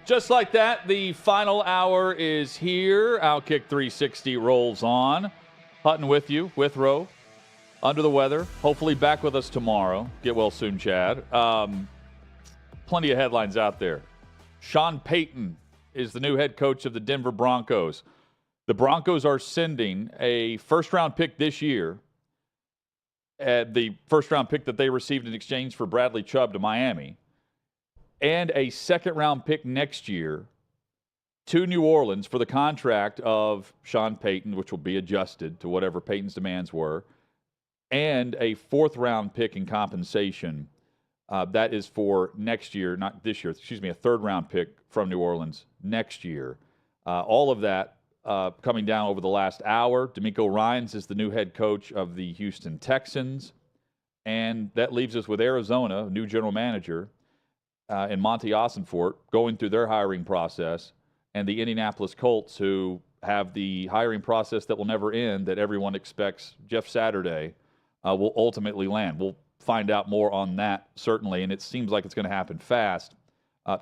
Just like that, the final hour is here. Outkick 360 rolls on. Hutton with you, with Roe, under the weather. Hopefully back with us tomorrow. Get well soon, Chad. Plenty of headlines out there. Sean Payton is the new head coach of the Denver Broncos. The Broncos are sending a first-round pick this year, the first-round pick that they received in exchange for Bradley Chubb to Miami, and a second-round pick next year to New Orleans for the contract of Sean Payton, which will be adjusted to whatever Payton's demands were, and a fourth-round pick in compensation. That is for next year, not this year, a third-round pick from New Orleans next year. All of that coming down over the last hour. Demeco Ryans is the new head coach of the Houston Texans, and that leaves us with Arizona, new general manager, and Monty Ossenfort going through their hiring process, and the Indianapolis Colts, who have the hiring process that will never end, that everyone expects Jeff Saturday will ultimately land. We'll find out more on that, certainly, and it seems like it's going to happen fast.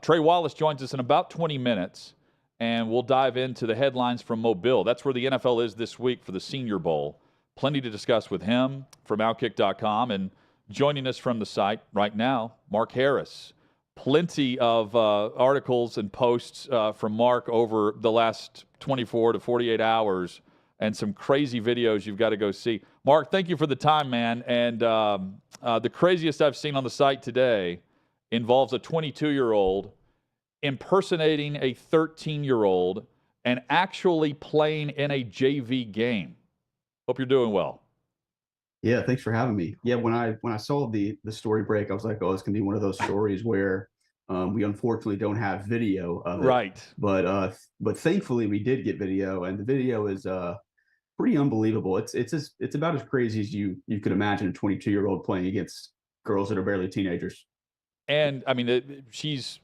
Trey Wallace joins us in about 20 minutes, and we'll dive into the headlines from Mobile. That's where the NFL is this week for the Senior Bowl. Plenty to discuss with him from Outkick.com, and joining us from the site right now, Mark Harris. Plenty of articles and posts from Mark over the last 24 to 48 hours, and some crazy videos you've got to go see. Mark, thank you for the time, man. And the craziest I've seen on the site today involves a 22-year-old impersonating a 13-year-old and actually playing in a JV game. Hope you're doing well.
Yeah, thanks for having me. Yeah, when I saw the story break, I was like, oh, it's gonna be one of those stories where we unfortunately don't have video of it.
Right.
But thankfully we did get video, and the video is pretty unbelievable. It's about as crazy as you could imagine a 22-year-old playing against girls that are barely teenagers.
And I mean, she's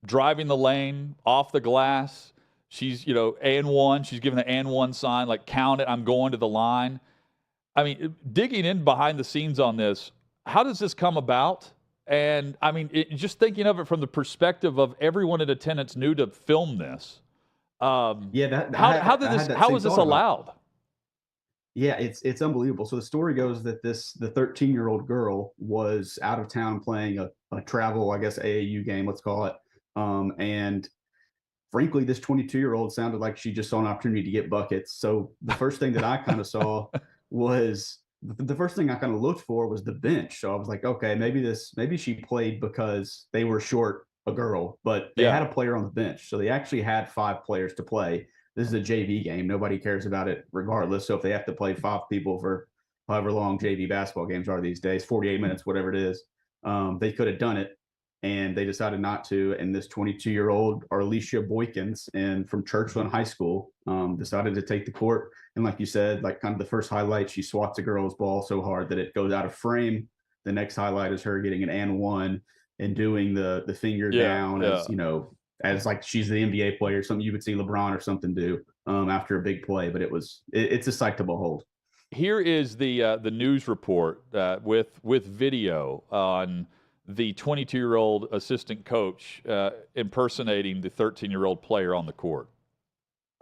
driving the lane off the glass. She's, and one. She's giving the and one sign, like, count it, I'm going to the line. I mean, digging in behind the scenes on this, how does this come about? And I mean, just thinking of it from the perspective of everyone in attendance knew to film this. How was this allowed?
Yeah, it's unbelievable. So the story goes that the 13-year-old girl was out of town playing a travel, I guess, AAU game, let's call it. And frankly, this 22-year-old sounded like she just saw an opportunity to get buckets. So the first thing that I kind of saw was the first thing I kind of looked for was the bench. So I was like, okay, maybe she played because they were short a girl, but they had a player on the bench. So they actually had 5 players to play. This is a JV game. Nobody cares about it regardless. So if they have to play 5 people for however long JV basketball games are these days, 48 minutes, whatever it is, they could have done it. And they decided not to. And this 22-year-old, Arlisha Boykins, and from Churchland High School, decided to take the court. And like you said, like kind of the first highlight, she swats a girl's ball so hard that it goes out of frame. The next highlight is her getting an and one and doing the finger down as like she's the NBA player, something you would see LeBron or something do after a big play. But it's a sight to behold.
Here is the news report with video on the 22-year-old assistant coach impersonating the 13-year-old player on the court.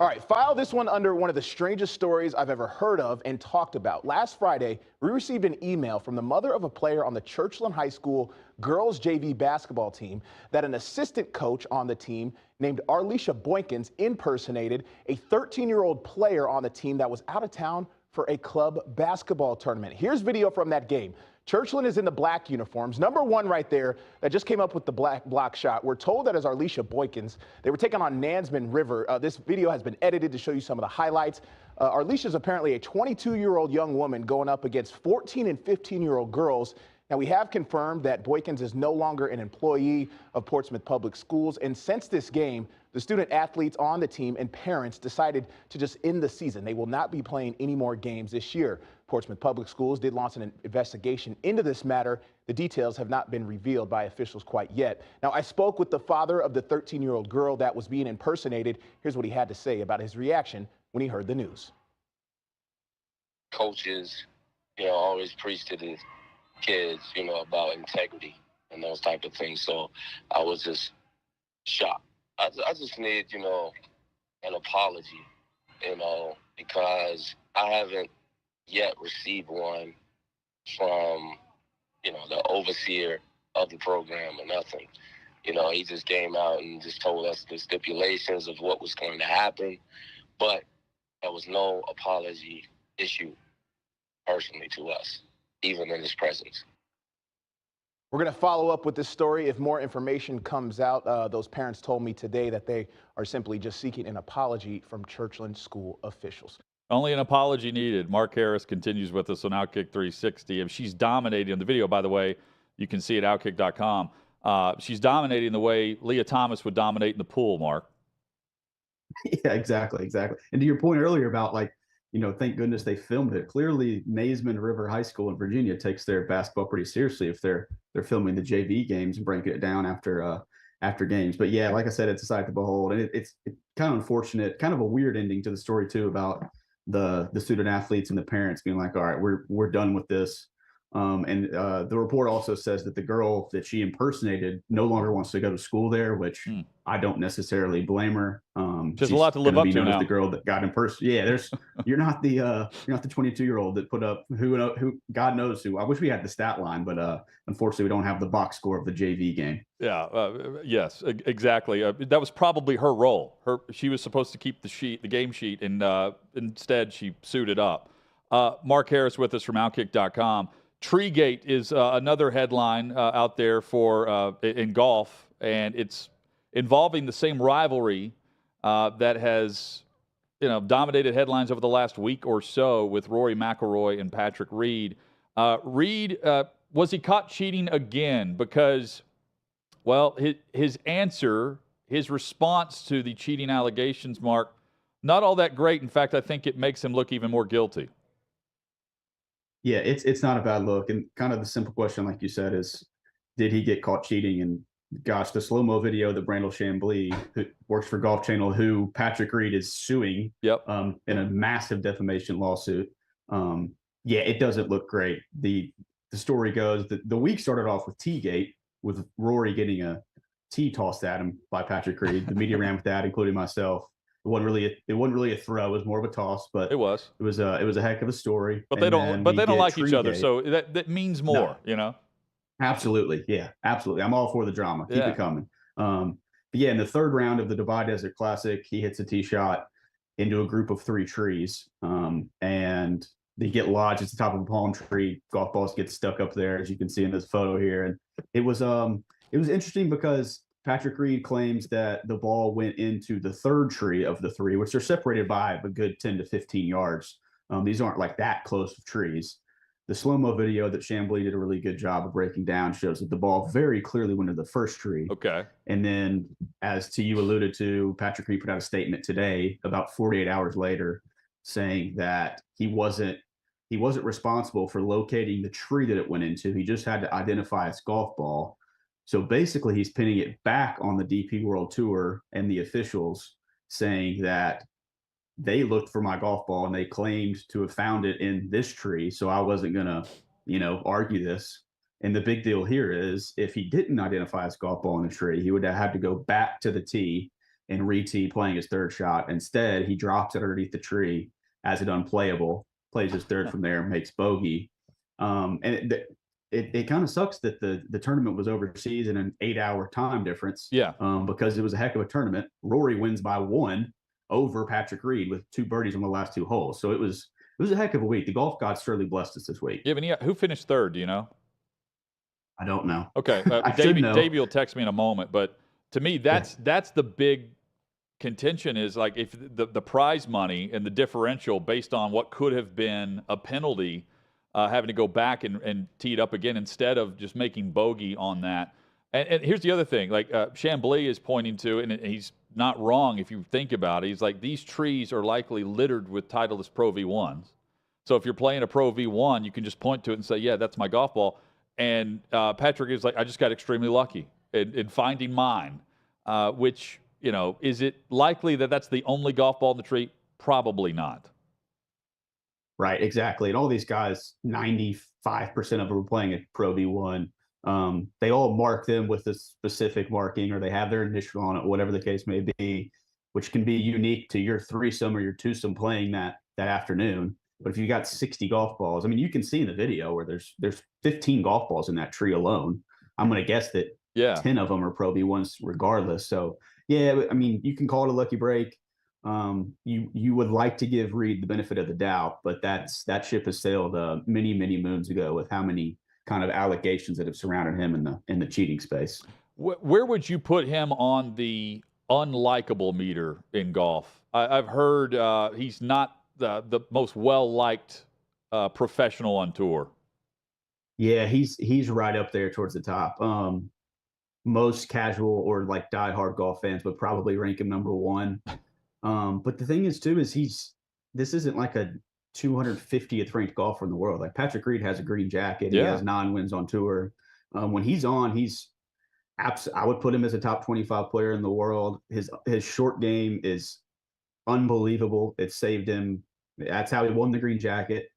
All right, file this one under one of the strangest stories I've ever heard of and talked about. Last Friday, we received an email from the mother of a player on the Churchland High School girls JV basketball team that an assistant coach on the team named Arlisha Boykins impersonated a 13-year-old player on the team that was out of town for a club basketball tournament. Here's video from that game. Churchland is in the black uniforms. Number 1 right there that just came up with the black block shot. We're told that as Arlisha Boykins. They were taking on Nansman River. This video has been edited to show you some of the highlights. Arlisha is apparently a 22-year-old young woman going up against 14 and 15-year-old girls. Now, we have confirmed that Boykins is no longer an employee of Portsmouth Public Schools. And since this game, the student athletes on the team and parents decided to just end the season. They will not be playing any more games this year. Portsmouth Public Schools did launch an investigation into this matter. The details have not been revealed by officials quite yet. Now, I spoke with the father of the 13-year-old girl that was being impersonated. Here's what he had to say about his reaction when he heard the news.
Coaches, always preach to the kids, about integrity and those type of things. So I was just shocked. I just need, an apology, because I haven't yet received one from, the overseer of the program or nothing. He just came out and just told us the stipulations of what was going to happen, but there was no apology issued personally to us, even in his presence.
We're going to follow up with this story if more information comes out. Those parents told me today that they are simply just seeking an apology from Churchland school officials.
Only an apology needed. Mark Harris continues with us on Outkick 360. And she's dominating on the video, by the way. You can see it at Outkick.com. She's dominating the way Leah Thomas would dominate in the pool, Mark.
Yeah, exactly. And to your point earlier about, like, thank goodness they filmed it. Clearly, Mazeman River High School in Virginia takes their basketball pretty seriously if they're filming the JV games and breaking it down after games. But yeah, like I said, it's a sight to behold, and it's kind of unfortunate, kind of a weird ending to the story too, about the student athletes and the parents being like, all right, we're done with this. And the report also says that the girl that she impersonated no longer wants to go to school there, which I don't necessarily blame her.
She's a lot to live up to now.
The girl that got impersonated. Yeah, you're not the 22-year-old that put up who God knows who. I wish we had the stat line, but unfortunately we don't have the box score of the JV game.
Yeah. Yes. Exactly. That was probably her role. She was supposed to keep the game sheet, and instead she suited up. Mark Harris with us from Outkick.com. Treegate is another headline out there for in golf, and it's involving the same rivalry that has dominated headlines over the last week or so with Rory McIlroy and Patrick Reed. Reed, was he caught cheating again? Because, well, his response to the cheating allegations, Mark, not all that great. In fact, I think it makes him look even more guilty.
Yeah, it's not a bad look. And kind of the simple question, like you said, is did he get caught cheating? And gosh, the slow-mo video that Brandel Chamblee, who works for Golf Channel, who Patrick Reed is suing in a massive defamation lawsuit. Yeah, it doesn't look great. The story goes that the week started off with Teagate, with Rory getting a tee tossed at him by Patrick Reed. The media ran with that, including myself. It wasn't really a throw. It was more of a toss, but it was a heck of a story.
But they don't like each other, so that means more,
Absolutely, yeah, absolutely. I'm all for the drama. Keep it coming. But yeah, in the third round of the Dubai Desert Classic, he hits a tee shot into a group of 3 trees, and they get lodged at the top of a palm tree. Golf balls get stuck up there, as you can see in this photo here. And it was interesting because Patrick Reed claims that the ball went into the third tree of the 3, which are separated by a good 10 to 15 yards. These aren't like that close of trees. The slow-mo video that Chamblee did a really good job of breaking down shows that the ball very clearly went into the first tree.
Okay.
And then, as you alluded to, Patrick Reed put out a statement today, about 48 hours later, saying that he wasn't responsible for locating the tree that it went into. He just had to identify its golf ball. So basically, he's pinning it back on the DP World Tour and the officials, saying that they looked for my golf ball and they claimed to have found it in this tree. So I wasn't going to, argue this. And the big deal here is if he didn't identify his golf ball in the tree, he would have had to go back to the tee and re-tee playing his third shot. Instead, he drops it underneath the tree as it unplayable, plays his third from there, makes bogey. It kind of sucks that the tournament was overseas in an 8-hour time difference.
Yeah.
Because it was a heck of a tournament. Rory wins by 1 over Patrick Reed with 2 birdies on the last 2 holes. So it was a heck of a week. The golf gods surely blessed us this week.
Yeah, but who finished third? Do you know?
I don't know.
Okay, Davey will text me in a moment. But to me, that's the big contention is like if the prize money and the differential based on what could have been a penalty. Having to go back and tee it up again instead of just making bogey on that. And here's the other thing, like Chamblee is pointing to, and he's not wrong if you think about it. He's like, these trees are likely littered with Titleist Pro V1s. So if you're playing a Pro V1, you can just point to it and say, yeah, that's my golf ball. And Patrick is like, I just got extremely lucky in finding mine, which, is it likely that that's the only golf ball in the tree? Probably not.
Right, exactly. And all these guys, 95% of them are playing a Pro V1. They all mark them with a specific marking, or they have their initial on it, whatever the case may be, which can be unique to your threesome or your twosome playing that afternoon. But if you got 60 golf balls, I mean, you can see in the video where there's 15 golf balls in that tree alone. I'm going to guess that 10 of them are Pro V1s regardless. So, yeah, I mean, you can call it a lucky break. You would like to give Reed the benefit of the doubt, but that ship has sailed many moons ago with how many kind of allegations that have surrounded him in the cheating space.
Where would you put him on the unlikable meter in golf? I've heard he's not the most well-liked professional on tour.
Yeah, he's right up there towards the top. Most casual or like diehard golf fans would probably rank him number 1. But the thing is too, is this isn't like a 250th ranked golfer in the world. Like Patrick Reed has a green jacket. He
Yeah.
has 9 wins on tour. When he's on, I would put him as a top 25 player in the world. His short game is unbelievable. It saved him. That's how he won the green jacket.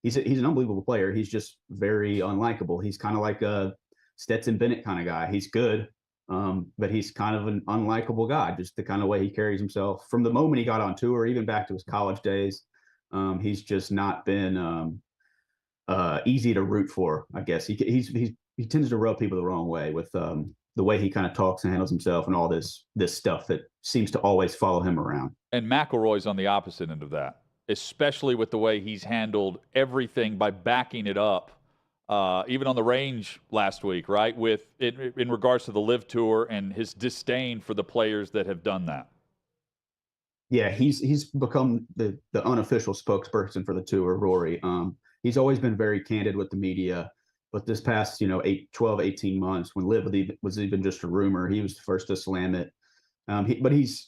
He's an unbelievable player. He's just very unlikable. He's kind of like a Stetson Bennett kind of guy. He's good, but he's kind of an unlikable guy, just the kind of way he carries himself. From the moment he got on tour, even back to his college days, he's just not been easy to root for, I guess. He tends to rub people the wrong way with the way he kind of talks and handles himself and all this stuff that seems to always follow him around.
And McIlroy's on the opposite end of that, especially with the way he's handled everything by backing it up, even on the range last week, right? In regards to the LIV Tour and his disdain for the players that have done that.
Yeah, he's become the unofficial spokesperson for the tour, Rory. He's always been very candid with the media, but this past 12, 18 months, when LIV was even just a rumor, he was the first to slam it. But he's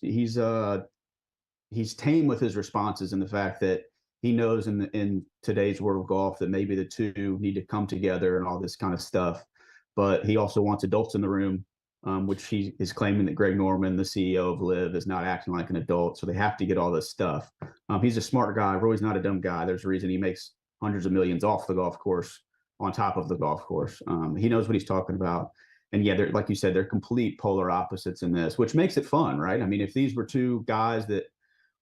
tame with his responses, and the fact that he knows in today's world of golf that maybe the two need to come together and all this kind of stuff. But he also wants adults in the room, which he is claiming that Greg Norman, the CEO of LIV, is not acting like an adult. So they have to get all this stuff. He's a smart guy. Roy's not a dumb guy. There's a reason he makes hundreds of millions off the golf course, on top of the golf course. He knows what he's talking about. And yeah, they're, like you said, they're complete polar opposites in this, which makes it fun, right? I mean, if these were two guys that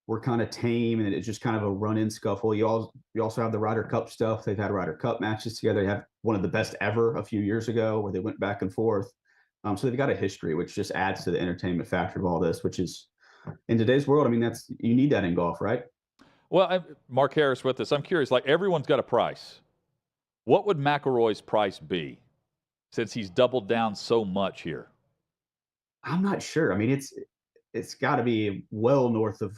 were kind of tame and it's just kind of a run-in scuffle, you also have the Ryder Cup stuff. They've had Ryder Cup matches together. They have one of the best ever a few years ago where they went back and forth. So they've got a history, which just adds to the entertainment factor of all this, which is, in today's world, I mean, you need that in golf, right?
Well, Mark Harris with us. I'm curious, like everyone's got a price. What would McIlroy's price be since he's doubled down so much here?
I'm not sure. I mean, it's got to be well north of,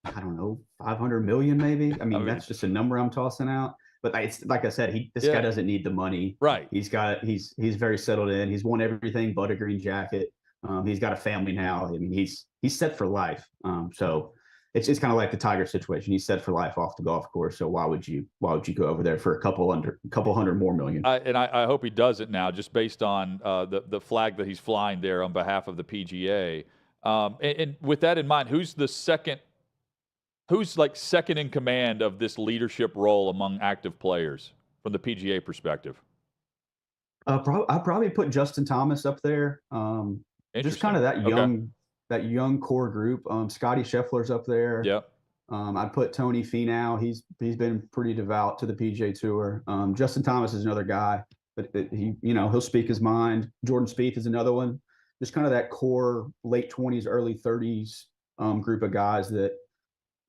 I don't know, 500 million maybe. I mean, that's just a number I'm tossing out. But it's like I said, this guy doesn't need the money.
Right.
He's very settled in. He's won everything but a green jacket. He's got a family now. I mean, he's set for life. So it's kind of like the Tiger situation. He's set for life off the golf course. So why would you go over there for a couple hundred more million?
I hope he does it now, just based on the flag that he's flying there on behalf of the PGA. And with that in mind, who's second in command of this leadership role among active players from the PGA perspective?
I'd probably put Justin Thomas up there. Just kind of that young core group. Scotty Scheffler's up there.
Yep.
I'd put Tony Finau. He's been pretty devout to the PGA Tour. Justin Thomas is another guy, but he'll speak his mind. Jordan Spieth is another one. Just kind of that core late 20s, early 30s group of guys that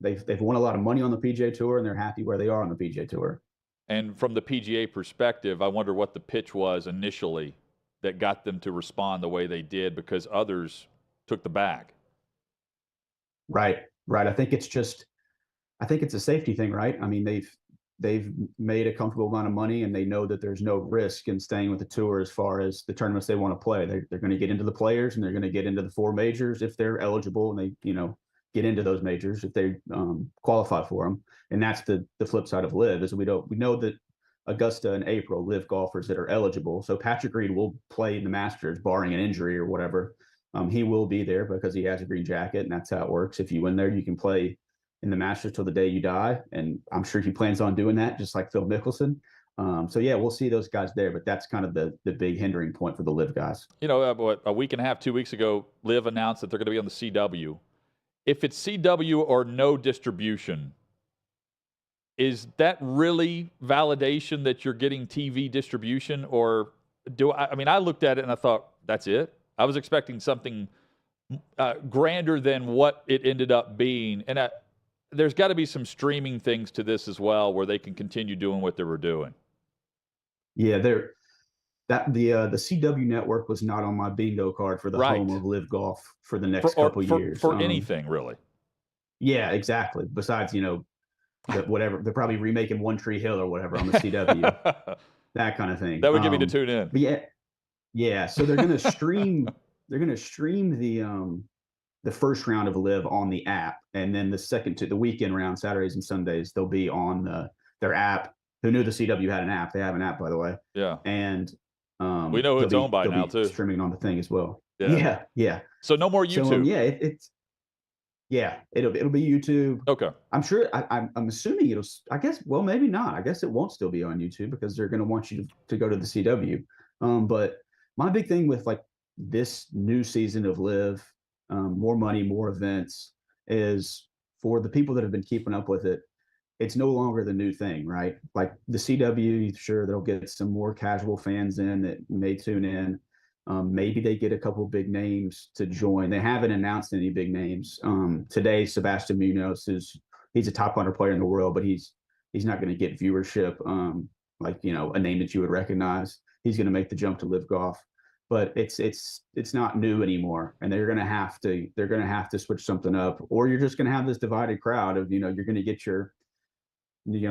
they've won a lot of money on the PGA Tour and they're happy where they are on the PGA Tour.
And from the PGA perspective, I wonder what the pitch was initially that got them to respond the way they did, because others took the bag.
Right. I think it's a safety thing, right? I mean, they've made a comfortable amount of money and they know that there's no risk in staying with the tour as far as the tournaments they want to play. They're going to get into the Players and they're going to get into the 4 majors if they're eligible, and they, get into those majors if they qualify for them. And that's the flip side of LIV, is we know that Augusta and April LIV golfers that are eligible. So Patrick Reed will play in the Masters, barring an injury or whatever. He will be there because he has a green jacket, and that's how it works. If you win there, you can play in the Masters till the day you die, and I'm sure he plans on doing that, just like Phil Mickelson. So yeah, we'll see those guys there, but that's kind of the big hindering point for the LIV guys.
A week and a half, 2 weeks ago, LIV announced that they're going to be on the CW. If it's CW or no distribution, is that really validation that you're getting TV distribution? Or I looked at it and I thought, that's it? I was expecting something grander than what it ended up being. And there's got to be some streaming things to this as well, where they can continue doing what they were doing.
Yeah, the CW network was not on my bingo card for the home of LIV Golf for the next couple years.
For anything, really.
Yeah, exactly. Besides, whatever, they're probably remaking One Tree Hill or whatever on the CW, that kind of thing.
That would get me to tune in.
But yeah. So they're going to stream. They're going to stream the the first round of Live on the app, and then the weekend round, Saturdays and Sundays, they'll be on their app. Who knew the CW had an app? They have an app, by the way.
Yeah.
And
we know who it's owned by now too.
Streaming on the thing as well.
Yeah.
Yeah.
So no more YouTube.
So it'll be YouTube.
Okay.
I'm sure. I'm assuming it'll. I guess. Well, maybe not. I guess it won't still be on YouTube because they're going to want you to go to the CW. But my big thing with like this new season of Live, more money, more events, is for the people that have been keeping up with it. It's no longer the new thing, right? Like the CW, sure, they'll get some more casual fans in that may tune in. Maybe they get a couple big names to join. They haven't announced any big names. Today, Sebastian Munoz he's a top 100 player in the world, but he's not going to get viewership like a name that you would recognize. He's going to make the jump to Live Golf, but it's not new anymore, and they're going to have to switch something up, or you're just going to have this divided crowd of you're going to get your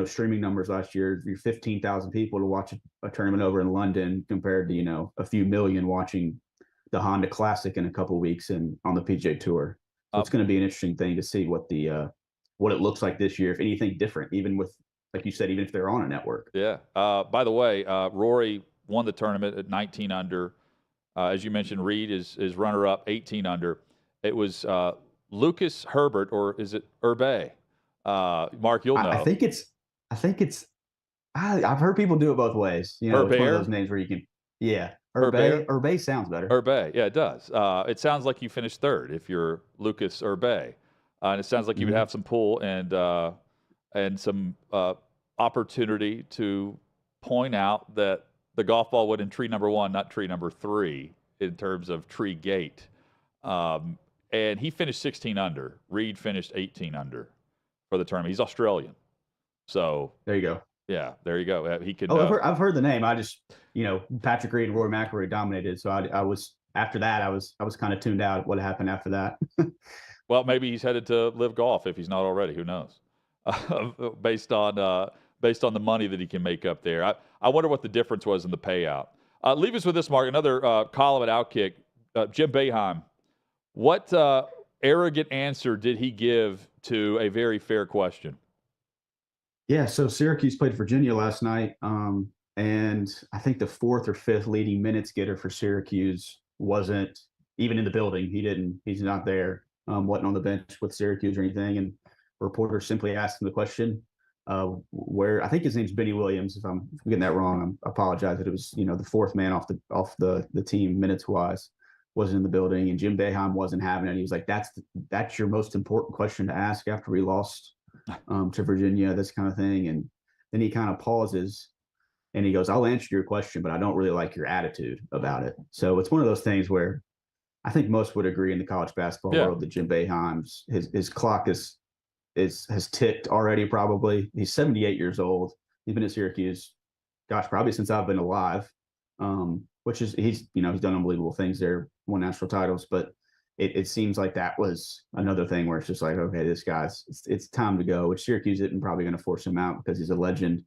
streaming numbers last year, 15,000 people to watch a tournament over in London compared to, a few million watching the Honda Classic in a couple of weeks and on the PGA Tour. So it's going to be an interesting thing to see what it looks like this year, if anything different, even with, like you said, even if they're on a network.
Yeah. By the way, Rory won the tournament at 19 under. As you mentioned, Reed is runner-up, 18 under. It was Lucas Herbert, or is it Herbe? Mark, you'll know.
I think it's. I've heard people do it both ways. It's one of those names where you can. Yeah, Herbe sounds better.
Herbe, yeah, it does. It sounds like you finished third if you're Lucas Herbe, and it sounds like you would have some pull and some opportunity to point out that the golf ball went in tree number 1, not tree number 3 in terms of tree gate, and he finished 16 under. Reed finished 18 under. For the tournament. He's Australian. So
there you go.
Yeah, there you go. He could.
I've heard the name. I just, Patrick Reed and Rory McIlroy dominated. So I was after that. I was kind of tuned out. What happened after that?
Well, maybe he's headed to Live Golf if he's not already. Who knows? Based on the money that he can make up there. I wonder what the difference was in the payout. Leave us with this, Mark. Another column at Outkick. Jim Boeheim. What arrogant answer did he give to a very fair question?
Yeah, so Syracuse played Virginia last night, and I think the 4th or 5th leading minutes getter for Syracuse wasn't even in the building. He's not there, wasn't on the bench with Syracuse or anything. And a reporter simply asked him the question, where I think his name's Benny Williams. If I'm getting that wrong, I apologize. That it was the 4th man off the team minutes wise. Wasn't in the building, and Jim Boeheim wasn't having it. He was like, that's your most important question to ask after we lost to Virginia, this kind of thing. And then he kind of pauses and he goes, I'll answer your question, but I don't really like your attitude about it. So it's one of those things where I think most would agree in the college basketball world that Jim Boeheim's his clock has ticked already. Probably he's 78 years old. He's been at Syracuse, probably since I've been alive. Which is he's done unbelievable things there, won national titles, but it seems like that was another thing where it's just like, okay, this guy's it's time to go. Which Syracuse isn't probably going to force him out because he's a legend.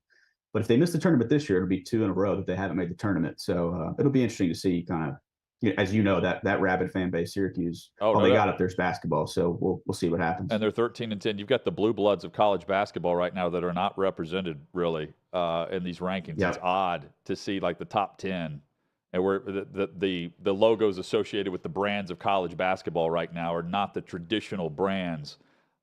But if they miss the tournament this year, it'll be 2 in a row that they haven't made the tournament. So it'll be interesting to see kind of, as that rabid fan base, Syracuse. All they got up there is basketball. So we'll see what happens.
And they're 13-10. You've got the blue bloods of college basketball right now that are not represented really in these rankings. Yep. It's odd to see like the top 10. And where the logos associated with the brands of college basketball right now are not the traditional brands.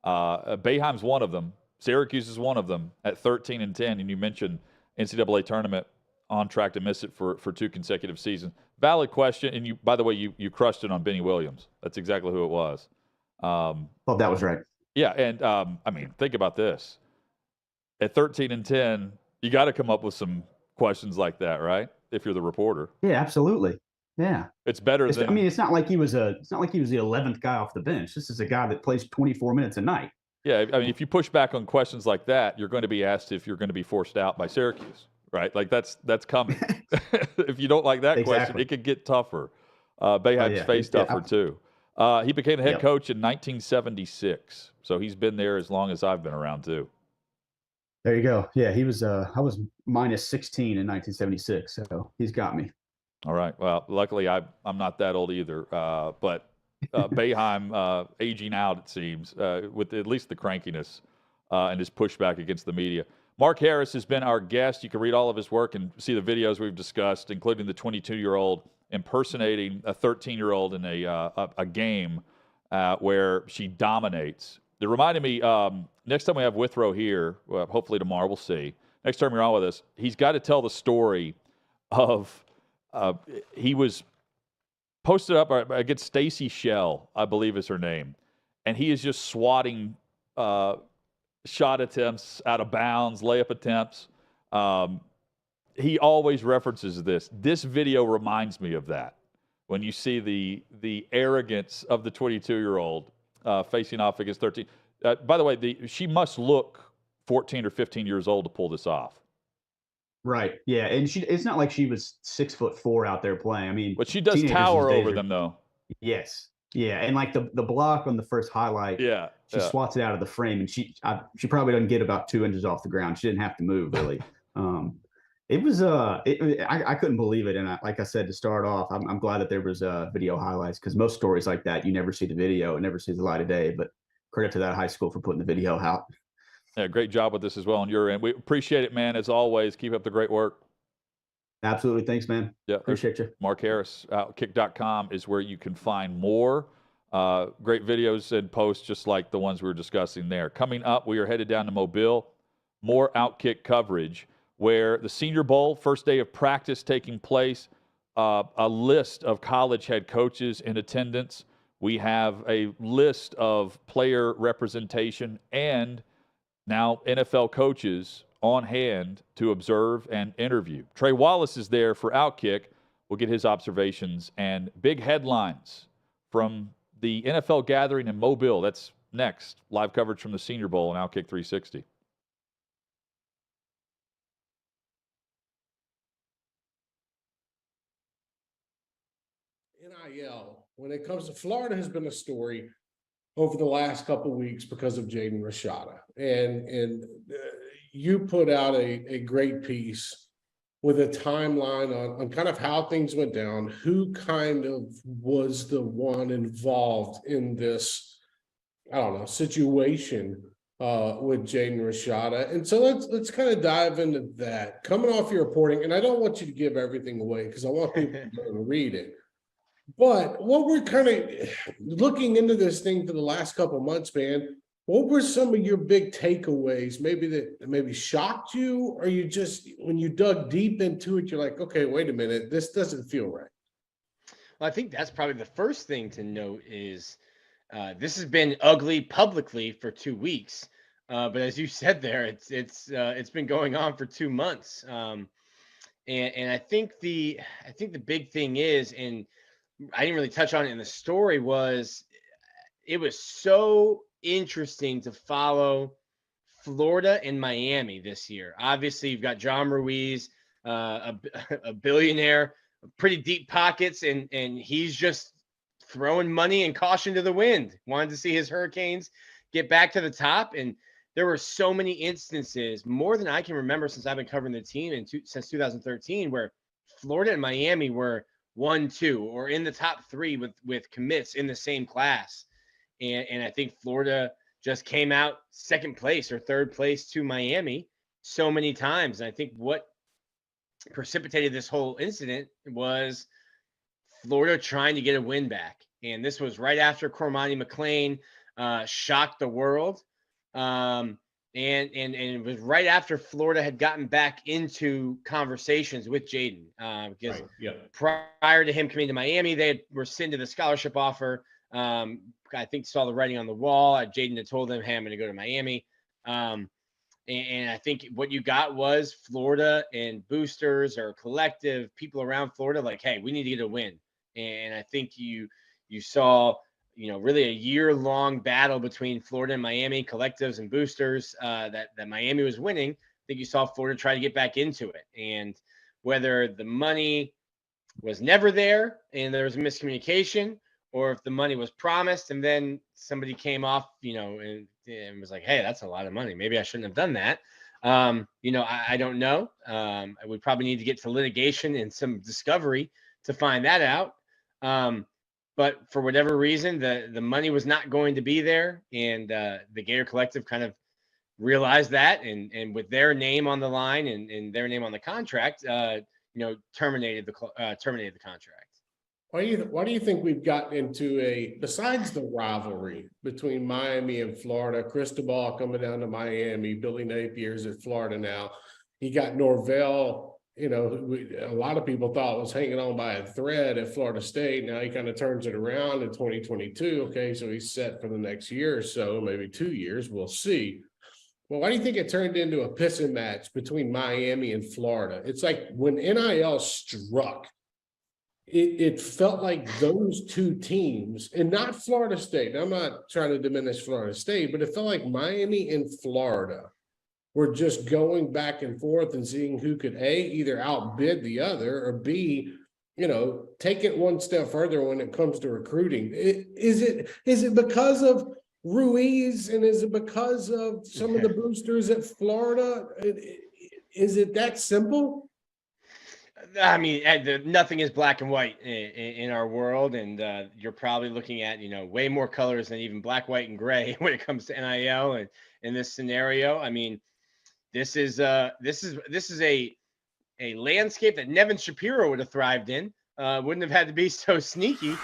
Boeheim's one of them. Syracuse is one of them at 13-10. And you mentioned NCAA tournament on track to miss it for 2 consecutive seasons. Valid question. And by the way, you crushed it on Benny Williams. That's exactly who it was.
Well, that was right.
Yeah. And think about this. At 13-10, you got to come up with some questions like that, right? If you're the reporter.
Yeah, absolutely. Yeah.
It's better than.
It's not like he was the 11th guy off the bench. This is a guy that plays 24 minutes a night.
Yeah, if you push back on questions like that, you're going to be asked if you're going to be forced out by Syracuse, right? Like that's coming. If you don't like that question, it could get tougher. Boeheim's faced tougher too. He became the head coach in 1976, so he's been there as long as I've been around too.
There you go. Yeah, he was. I was minus 16 in 1976, so he's got me.
All right. Well, luckily I'm not that old either. But Boeheim aging out, it seems, with at least the crankiness and his pushback against the media. Mark Harris has been our guest. You can read all of his work and see the videos we've discussed, including the 22-year-old impersonating a 13-year-old in a game where she dominates. It reminded me, next time we have Withrow here, well, hopefully tomorrow, we'll see. Next time you're on with us, he's got to tell the story of he was posted up against Stacy Shell, I believe is her name, and he is just swatting shot attempts out of bounds, layup attempts. He always references this. This video reminds me of that. When you see the arrogance of the 22-year-old facing off against 13. By the way, she must look 14 or 15 years old to pull this off.
Right. Yeah, and it's not like she was 6'4" out there playing. I mean,
but she does tower over them, though.
Yes. Yeah, and like the block on the first highlight, she swats it out of the frame, and she probably doesn't get about 2 inches off the ground. She didn't have to move really. It was I couldn't believe it, and like I said to start off, I'm glad that there was video highlights, because most stories like that you never see the video, it never sees the light of day. But credit to that high school for putting the video out.
Yeah, great job with this as well on your end. We appreciate it, man. As always, keep up the great work.
Absolutely. Thanks, man.
Yeah,
appreciate you.
Mark Harris, Outkick.com is where you can find more great videos and posts just like the ones we were discussing there. Coming up, we are headed down to Mobile. More Outkick coverage where the Senior Bowl, first day of practice taking place, a list of college head coaches in attendance. We have a list of player representation and now NFL coaches on hand to observe and interview. Trey Wallace is there for Outkick. We'll get his observations and big headlines from the NFL gathering in Mobile. That's next. Live coverage from the Senior Bowl on Outkick 360.
NIL, when it comes to Florida, has been a story over the last couple of weeks because of Jaden Rashada. And you put out a great piece with a timeline on kind of how things went down, who kind of was the one involved in this, I don't know, situation with Jaden Rashada. And so let's kind of dive into that. Coming off your reporting, and I don't want you to give everything away because I want people to go and read it. But what we're kind of looking into this thing for the last couple of months, man, what were some of your big takeaways? Maybe shocked you, or you just, when you dug deep into it, you're like, okay, wait a minute, this doesn't feel right.
Well, I think that's probably the first thing to note is this has been ugly publicly for 2 weeks. But as you said there, it's been going on for 2 months. And I think the big thing is, and I didn't really touch on it in the story, was it was so interesting to follow Florida and Miami this year. Obviously, you've got John Ruiz, a billionaire, pretty deep pockets, and he's just throwing money and caution to the wind. Wanted to see his Hurricanes get back to the top, and there were so many instances, more than I can remember since I've been covering the team since 2013, where Florida and Miami were 1-2 or in the top 3 with commits in the same class. And I think Florida just came out second place or third place to Miami so many times. And I think what precipitated this whole incident was Florida trying to get a win back. And this was right after Cormani McClain shocked the world. And it was right after Florida had gotten back into conversations with Jaden, because prior to him coming to Miami, they were rescinded the scholarship offer. I think saw the writing on the wall. Jaden had told them, hey, I'm going to go to Miami. And I think what you got was Florida and boosters or collective people around Florida like, hey, we need to get a win. And I think you saw, really a year-long battle between Florida and Miami, collectives and boosters, that Miami was winning. I think you saw Florida try to get back into it. And whether the money was never there and there was a miscommunication, or if the money was promised and then somebody came off, and was like, hey, that's a lot of money. Maybe I shouldn't have done that. I don't know. We probably need to get to litigation and some discovery to find that out. but for whatever reason, the money was not going to be there, and the Gator Collective kind of realized that, and with their name on the line and their name on the contract, terminated the contract.
Why do you think we've gotten into besides the rivalry between Miami and Florida, Cristobal coming down to Miami, Billy Napier's at Florida now. You got Norvell, a lot of people thought was hanging on by a thread at Florida State. Now he kind of turns it around in 2022. Okay, so he's set for the next year or so, maybe 2 years. We'll see. Well, why do you think it turned into a pissing match between Miami and Florida? It's like when NIL struck, it felt like those two teams, and not Florida State. I'm not trying to diminish Florida State, but it felt like Miami and Florida were just going back and forth and seeing who could either outbid the other, or B, take it one step further when it comes to recruiting. Is it because of Ruiz, and is it because of some of the boosters at Florida? Is it that simple?
I mean, nothing is black and white in our world, and you're probably looking at way more colors than even black, white, and gray when it comes to NIL. And in this scenario, I mean, this is a landscape that Nevin Shapiro would have thrived in. Wouldn't have had to be so sneaky.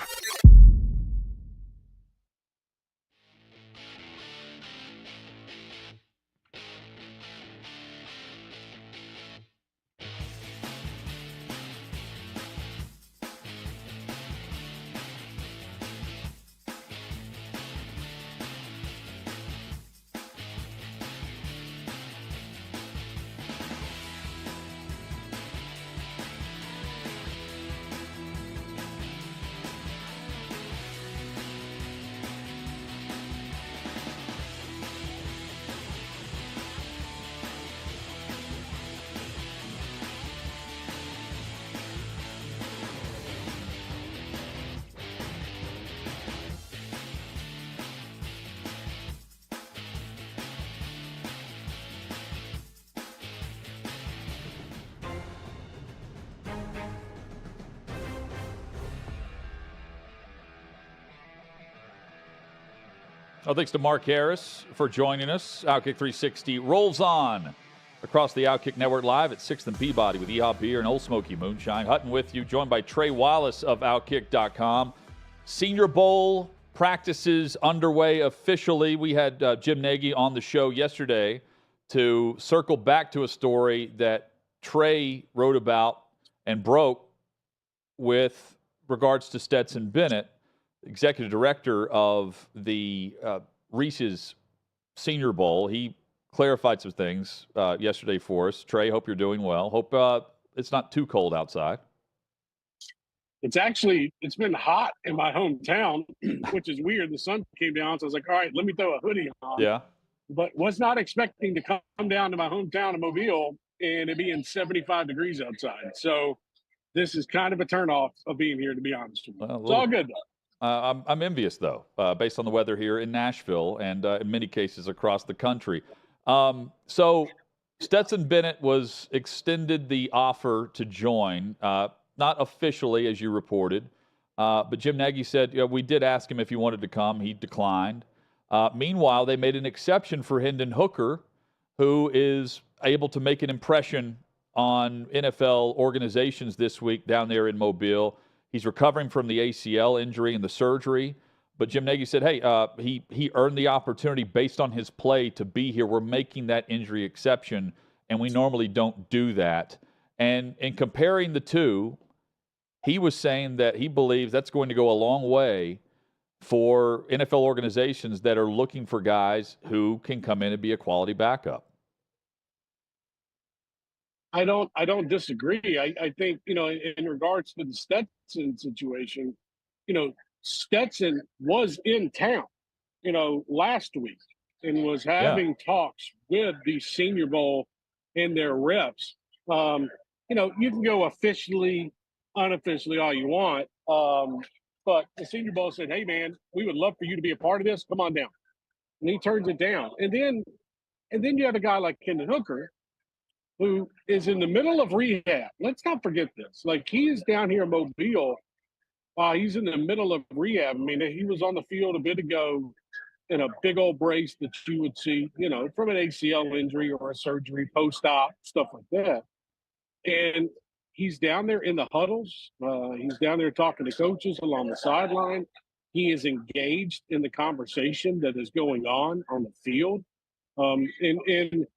Well, thanks to Mark Harris for joining us. Outkick 360 rolls on across the Outkick Network live at 6th and Peabody with EHOP Beer and Old Smoky Moonshine. Hutton with you, joined by Trey Wallace of Outkick.com. Senior Bowl practices underway officially. We had Jim Nagy on the show yesterday to circle back to a story that Trey wrote about and broke with regards to Stetson Bennett, executive director of the Reese's Senior Bowl. He clarified some things yesterday for us. Trey, hope you're doing well. Hope it's not too cold outside.
It's been hot in my hometown, which is weird. The sun came down, so I was like, all right, let me throw a hoodie on.
Yeah.
But was not expecting to come down to my hometown of Mobile and it being 75 degrees outside. So this is kind of a turnoff of being here, to be honest with you.
Well,
it's all good, though.
I'm envious, though, based on the weather here in Nashville and in many cases across the country. So Stetson Bennett was extended the offer to join, not officially, as you reported, but Jim Nagy said, we did ask him if he wanted to come. He declined. Meanwhile, they made an exception for Hendon Hooker, who is able to make an impression on NFL organizations this week down there in Mobile. He's recovering from the ACL injury and the surgery. But Jim Nagy said, hey, he earned the opportunity based on his play to be here. We're making that injury exception, and we normally don't do that. And in comparing the two, he was saying that he believes that's going to go a long way for NFL organizations that are looking for guys who can come in and be a quality backup.
I don't disagree. I think, in regards to the Stetson situation, Stetson was in town, last week and was having talks with the Senior Bowl and their reps. You can go officially, unofficially all you want. But the Senior Bowl said, hey, man, we would love for you to be a part of this. Come on down. And he turns it down. And then you have a guy like Hendon Hooker, who is in the middle of rehab. Let's not forget this. Like, he is down here in Mobile He's in the middle of rehab. I mean, he was on the field a bit ago in a big old brace that you would see, from an ACL injury or a surgery, post-op, stuff like that. And he's down there in the huddles. He's down there talking to coaches along the sideline. He is engaged in the conversation that is going on the field. And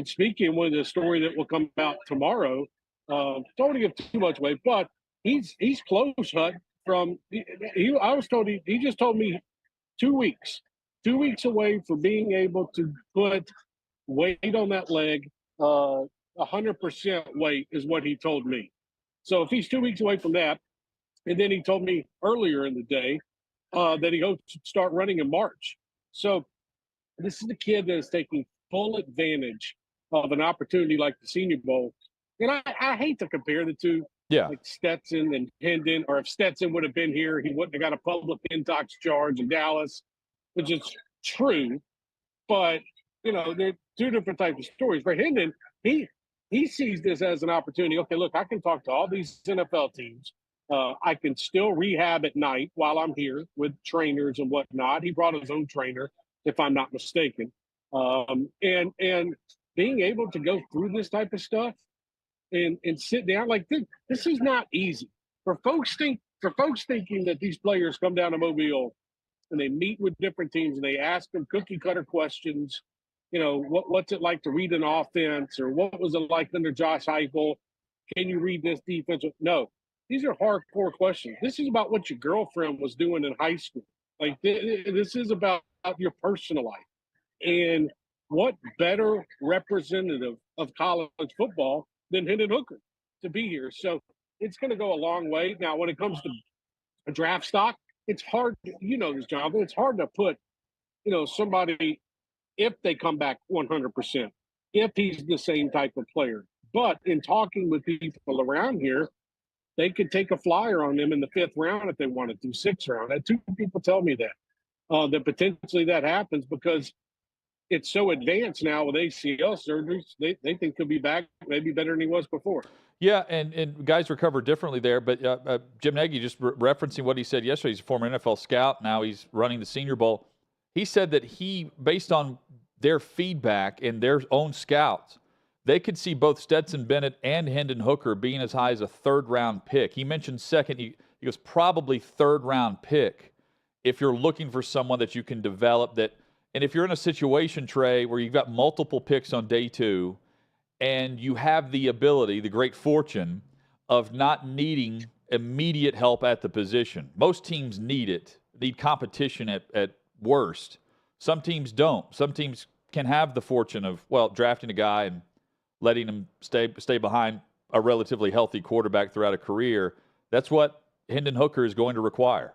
speaking with the story that will come out tomorrow, don't want to give too much away, but he's close, Hut. I was told he just told me 2 weeks away from being able to put weight on that leg. 100% weight is what he told me. So if he's 2 weeks away from that, and then he told me earlier in the day that he hopes to start running in March. So this is the kid that is taking full advantage of an opportunity like the Senior Bowl. And I hate to compare the two, like Stetson and Hendon, or if Stetson would have been here, he wouldn't have got a public intox charge in Dallas, which is true. But, they're two different types of stories. For Hendon, he sees this as an opportunity. Okay, look, I can talk to all these NFL teams. I can still rehab at night while I'm here with trainers and whatnot. He brought his own trainer, if I'm not mistaken. And being able to go through this type of stuff and sit down like this is not easy for folks thinking that these players come down to Mobile and they meet with different teams and they ask them cookie cutter questions. What's it like to read an offense, or what was it like under Josh Heupel? Can you read this defense? No, these are hardcore questions. This is about what your girlfriend was doing in high school. Like this is about your personal life. And what better representative of college football than Hendon Hooker to be here? So it's going to go a long way. Now, when it comes to a draft stock, it's hard. This, Jonathan. It's hard to put, somebody if they come back 100%, if he's the same type of player. But in talking with people around here, they could take a flyer on them in the 5th round if they wanted to, 6th round. And 2 people tell me that potentially that happens because it's so advanced now with ACL surgeries. They think he'll be back maybe better than he was before.
Yeah, and guys recover differently there. But Jim Nagy, just referencing what he said yesterday, he's a former NFL scout. Now he's running the Senior Bowl. He said that based on their feedback and their own scouts, they could see both Stetson Bennett and Hendon Hooker being as high as a 3rd-round pick. He mentioned second. He goes probably 3rd-round pick if you're looking for someone that you can develop that. And if you're in a situation, Trey, where you've got multiple picks on day 2 and you have the ability, the great fortune of not needing immediate help at the position. Most teams need competition at worst. Some teams don't. Some teams can have the fortune of, drafting a guy and letting him stay behind a relatively healthy quarterback throughout a career. That's what Hendon Hooker is going to require.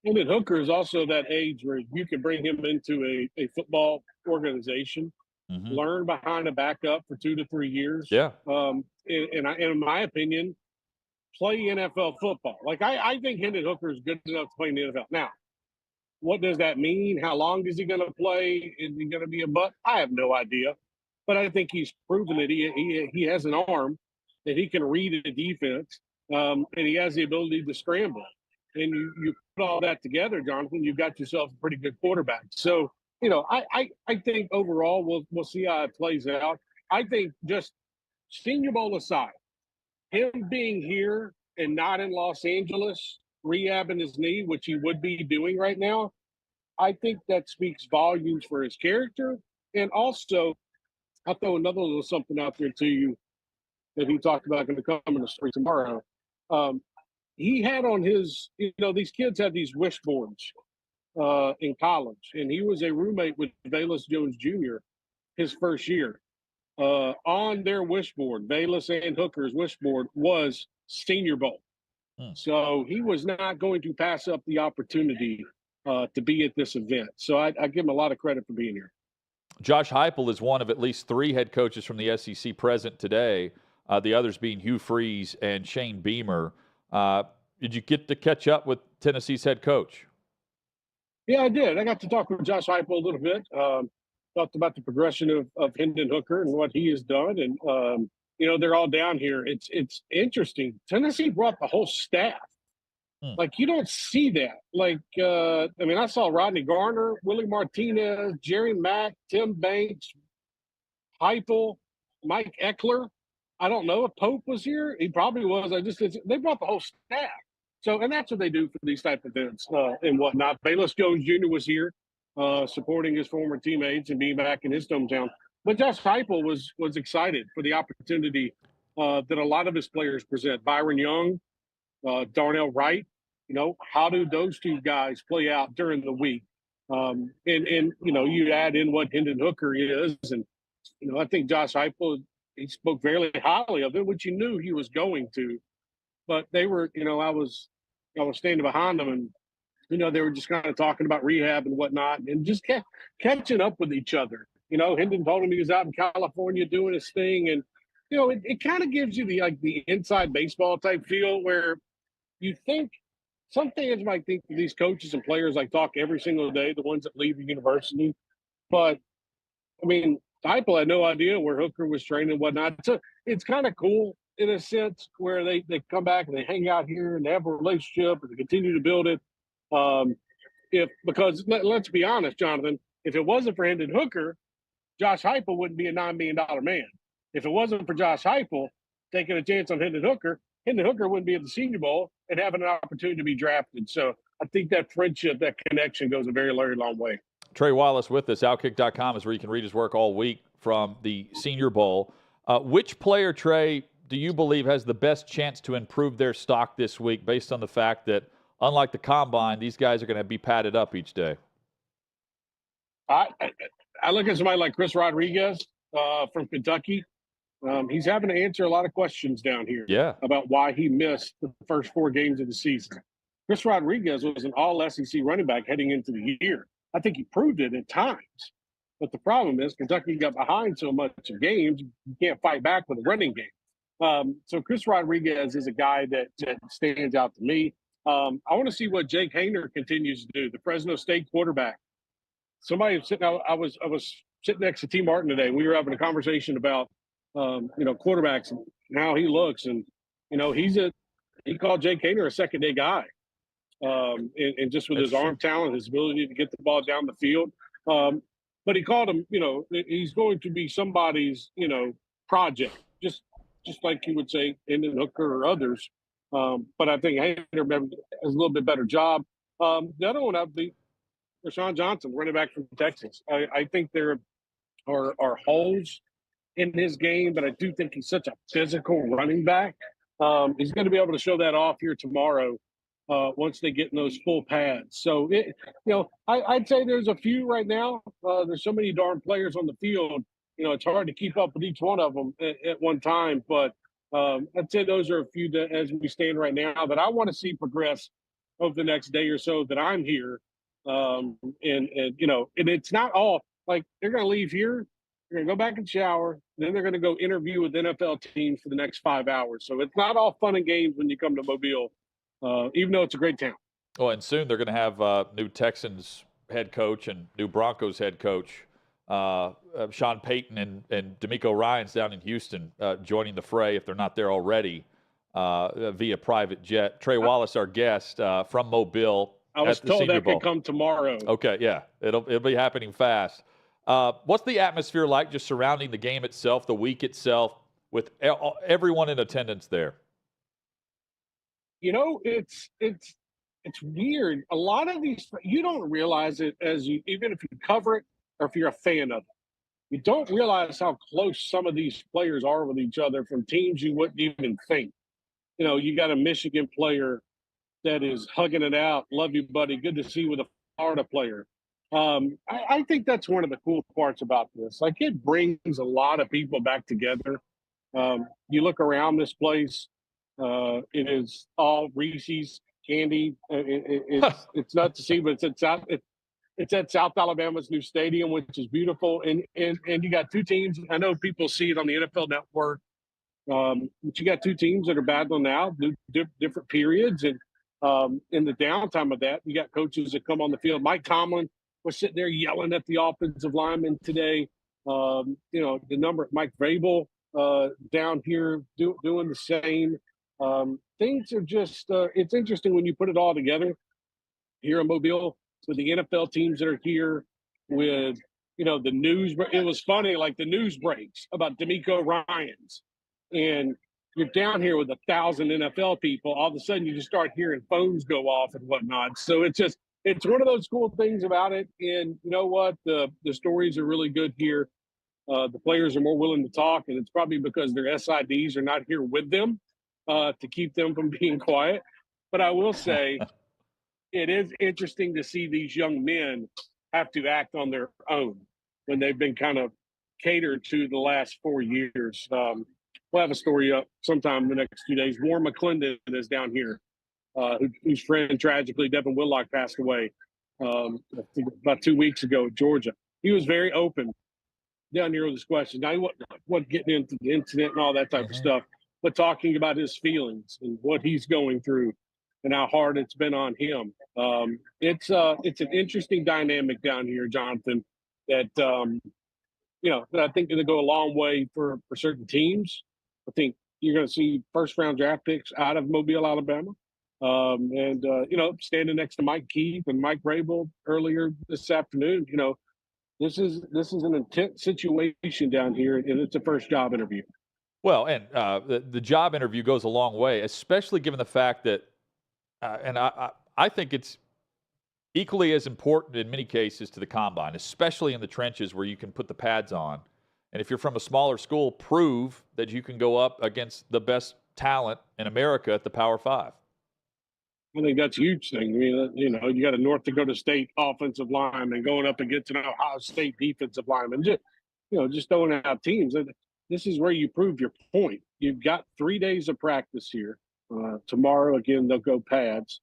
Hendon Hooker is also that age where you can bring him into a football organization, learn behind a backup for 2 to 3 years.
Yeah.
And in my opinion, play NFL football. Like I think Hendon Hooker is good enough to play in the NFL. Now, what does that mean? How long is he going to play? Is he going to be a butt? I have no idea. But I think he's proven that he has an arm, that he can read a defense, and he has the ability to scramble. And you put all that together, Jonathan, you've got yourself a pretty good quarterback. So, I think overall we'll see how it plays out. I think just Senior Bowl aside, him being here and not in Los Angeles, rehabbing his knee, which he would be doing right now, I think that speaks volumes for his character. And also, I'll throw another little something out there to you that he talked about going to come in the story tomorrow. He had on his, these kids have these wish boards in college, and he was a roommate with Velus Jones Jr. his first year. On their wish board, Velus and Hooker's wish board was Senior Bowl. So he was not going to pass up the opportunity to be at this event. So I give him a lot of credit for being here.
Josh Heupel is one of at least 3 head coaches from the SEC present today, the others being Hugh Freeze and Shane Beamer. Did you get to catch up with Tennessee's head coach?
Yeah, I did. I got to talk with Josh Heupel a little bit. Talked about the progression of Hendon Hooker and what he has done. And, they're all down here. It's interesting. Tennessee brought the whole staff Like, you don't see that. Like, I mean, I saw Rodney Garner, Willie Martinez, Jerry Mack, Tim Banks, Heupel, Mike Eckler. I don't know if Pope was here. He probably was. They brought the whole staff. So, and that's what they do for these type of events and whatnot. Bayless Jones Jr. was here supporting his former teammates and being back in his hometown. But Josh Heupel was excited for the opportunity that a lot of his players present. Byron Young, Darnell Wright, how do those two guys play out during the week? And you add in what Hendon Hooker is. And, I think Josh Heupel, he spoke very highly of him, which you knew he was going to. But they were, I was standing behind them and, they were just kind of talking about rehab and whatnot and just catching up with each other. Hendon told him he was out in California doing his thing. And, it kind of gives you the inside baseball type feel where you think some fans might think that these coaches and players talk every single day, the ones that leave the university. But, I mean, Heupel had no idea where Hooker was training and whatnot. So it's kind of cool in a sense where they come back and they hang out here and they have a relationship and they continue to build it. Because let's be honest, Jonathan, if it wasn't for Hendon Hooker, Josh Heupel wouldn't be a $9 million man. If it wasn't for Josh Heupel taking a chance on Hendon Hooker wouldn't be at the Senior Bowl and having an opportunity to be drafted. So I think that friendship, that connection goes a very, very long way.
Trey Wallace with us. Outkick.com is where you can read his work all week from the Senior Bowl. Which player, Trey, do you believe has the best chance to improve their stock this week based on the fact that, unlike the Combine, these guys are going to be padded up each day?
I look at somebody like Chris Rodriguez from Kentucky. He's having to answer a lot of questions down here about why he missed the first 4 games of the season. Chris Rodriguez was an all-SEC running back heading into the year. I think he proved it at times. But the problem is Kentucky got behind so much in games, you can't fight back with a running game. So Chris Rodriguez is a guy that stands out to me. I want to see what Jake Haener continues to do, the Fresno State quarterback. Somebody was sitting out, I was sitting next to T. Martin today, and we were having a conversation about quarterbacks and how he looks. And, he called Jake Haener a second-day guy. And just with his arm talent, his ability to get the ball down the field. But he called him, he's going to be somebody's, project, just like you would say Hendon Hooker or others. But I think Haener has a little bit better job. The other one would be Rashawn Johnson, running back from Texas. I think there are holes in his game, but I do think he's such a physical running back. He's going to be able to show that off here tomorrow. Once they get in those full pads. So, I'd say there's a few right now. There's so many darn players on the field. It's hard to keep up with each one of them at one time. But I'd say those are a few that, as we stand right now, that I want to see progress over the next day or so that I'm here. And it's not all like they're going to leave here. They're going to go back and shower. Then they're going to go interview with NFL teams for the next 5 hours. So it's not all fun and games when you come to Mobile. Even though it's a great town.
Oh, and soon they're going to have new Texans head coach and new Broncos head coach, Sean Payton and Demeco Ryans down in Houston joining the fray if they're not there already via private jet. Trey Wallace, our guest from Mobile.
I was told that could come tomorrow.
Okay, yeah, it'll be happening fast. What's the atmosphere like just surrounding the game itself, the week itself, with everyone in attendance there?
It's weird. A lot of these, you don't realize it even if you cover it or if you're a fan of it. You don't realize how close some of these players are with each other from teams you wouldn't even think. You got a Michigan player that is hugging it out. Love you, buddy. Good to see you with a Florida player. I think that's one of the cool parts about this. It brings a lot of people back together. You look around this place. It is all Reese's candy. It's not to see, but it's at South Alabama's new stadium, which is beautiful. And you got two teams. I know people see it on the NFL Network, but you got two teams that are battling now, different periods. And in the downtime of that, you got coaches that come on the field. Mike Tomlin was sitting there yelling at the offensive linemen today. The number of Mike Vrabel down here doing the same. Things are just, it's interesting when you put it all together here in Mobile with the NFL teams that are here, with, the news. It was funny, like the news breaks about Demeco Ryans, and you're down here with 1,000 NFL people. All of a sudden, you just start hearing phones go off and whatnot. So it's one of those cool things about it. And you know what? The stories are really good here. The players are more willing to talk, and it's probably because their SIDs are not here with them to keep them from being quiet. But I will say, it is interesting to see these young men have to act on their own when they've been kind of catered to the last 4 years. We'll have a story up sometime in the next few days. Warren McClendon is down here, whose friend tragically, Devin Whitlock, passed away I think about 2 weeks ago in Georgia. He was very open down here with his questions. Now, he wasn't getting into the incident and all that type of stuff, but talking about his feelings and what he's going through and how hard it's been on him. It's an interesting dynamic down here, Jonathan, that that I think going to go a long way for certain teams. I think you're going to see first-round draft picks out of Mobile, Alabama. Standing next to Mike Keith and Mike Rabel earlier this afternoon, this is an intense situation down here, and it's a first job interview.
Well, and the job interview goes a long way, especially given the fact that, and I think it's equally as important in many cases to the combine, especially in the trenches where you can put the pads on. And if you're from a smaller school, prove that you can go up against the best talent in America at the Power Five.
I think that's a huge thing. I mean, you got a North Dakota State offensive lineman going up against an Ohio State defensive lineman. Just throwing out teams. This is where you prove your point. You've got 3 days of practice here. Tomorrow, again, they'll go pads.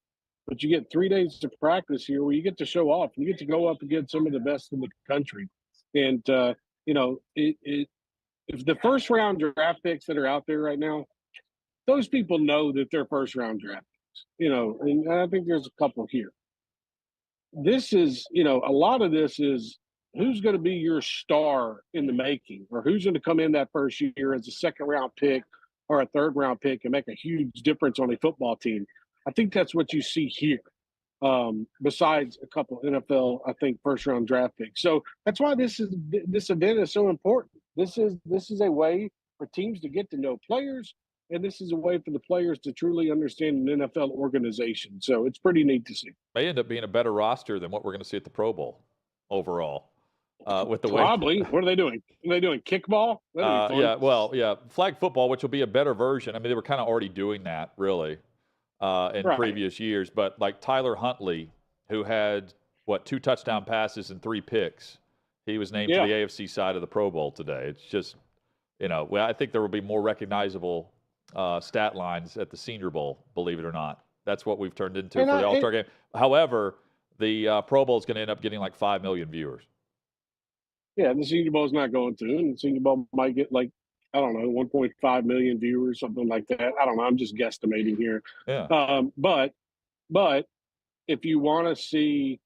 But you get 3 days of practice here where you get to show off. You get to go up against some of the best in the country. And, if the first-round draft picks that are out there right now, those people know that they're first-round draft picks. And I think there's a couple here. This is, a lot of this is who's going to be your star in the making, or who's going to come in that first year as a second-round pick or a third-round pick and make a huge difference on a football team. I think that's what you see here, besides a couple NFL, I think, first-round draft picks. So that's why this event is so important. This is a way for teams to get to know players, and this is a way for the players to truly understand an NFL organization. So it's pretty neat to see.
May end up being a better roster than what we're going to see at the Pro Bowl overall. With the
Probably. What are they doing? Are they doing kickball?
Flag football, which will be a better version. I mean, they were kind of already doing that, really. In previous years, but like Tyler Huntley, who had 2 touchdown passes and 3 picks, he was named to the AFC side of the Pro Bowl today. It's just, I think there will be more recognizable stat lines at the Senior Bowl, believe it or not. That's what we've turned into for the All-Star game. However, the Pro Bowl is going to end up getting like 5 million viewers.
Yeah, the Senior Bowl is not going to, and the Senior Bowl might get 1.5 million viewers, something like that. I don't know. I'm just guesstimating here.
Yeah.
But if you want to see,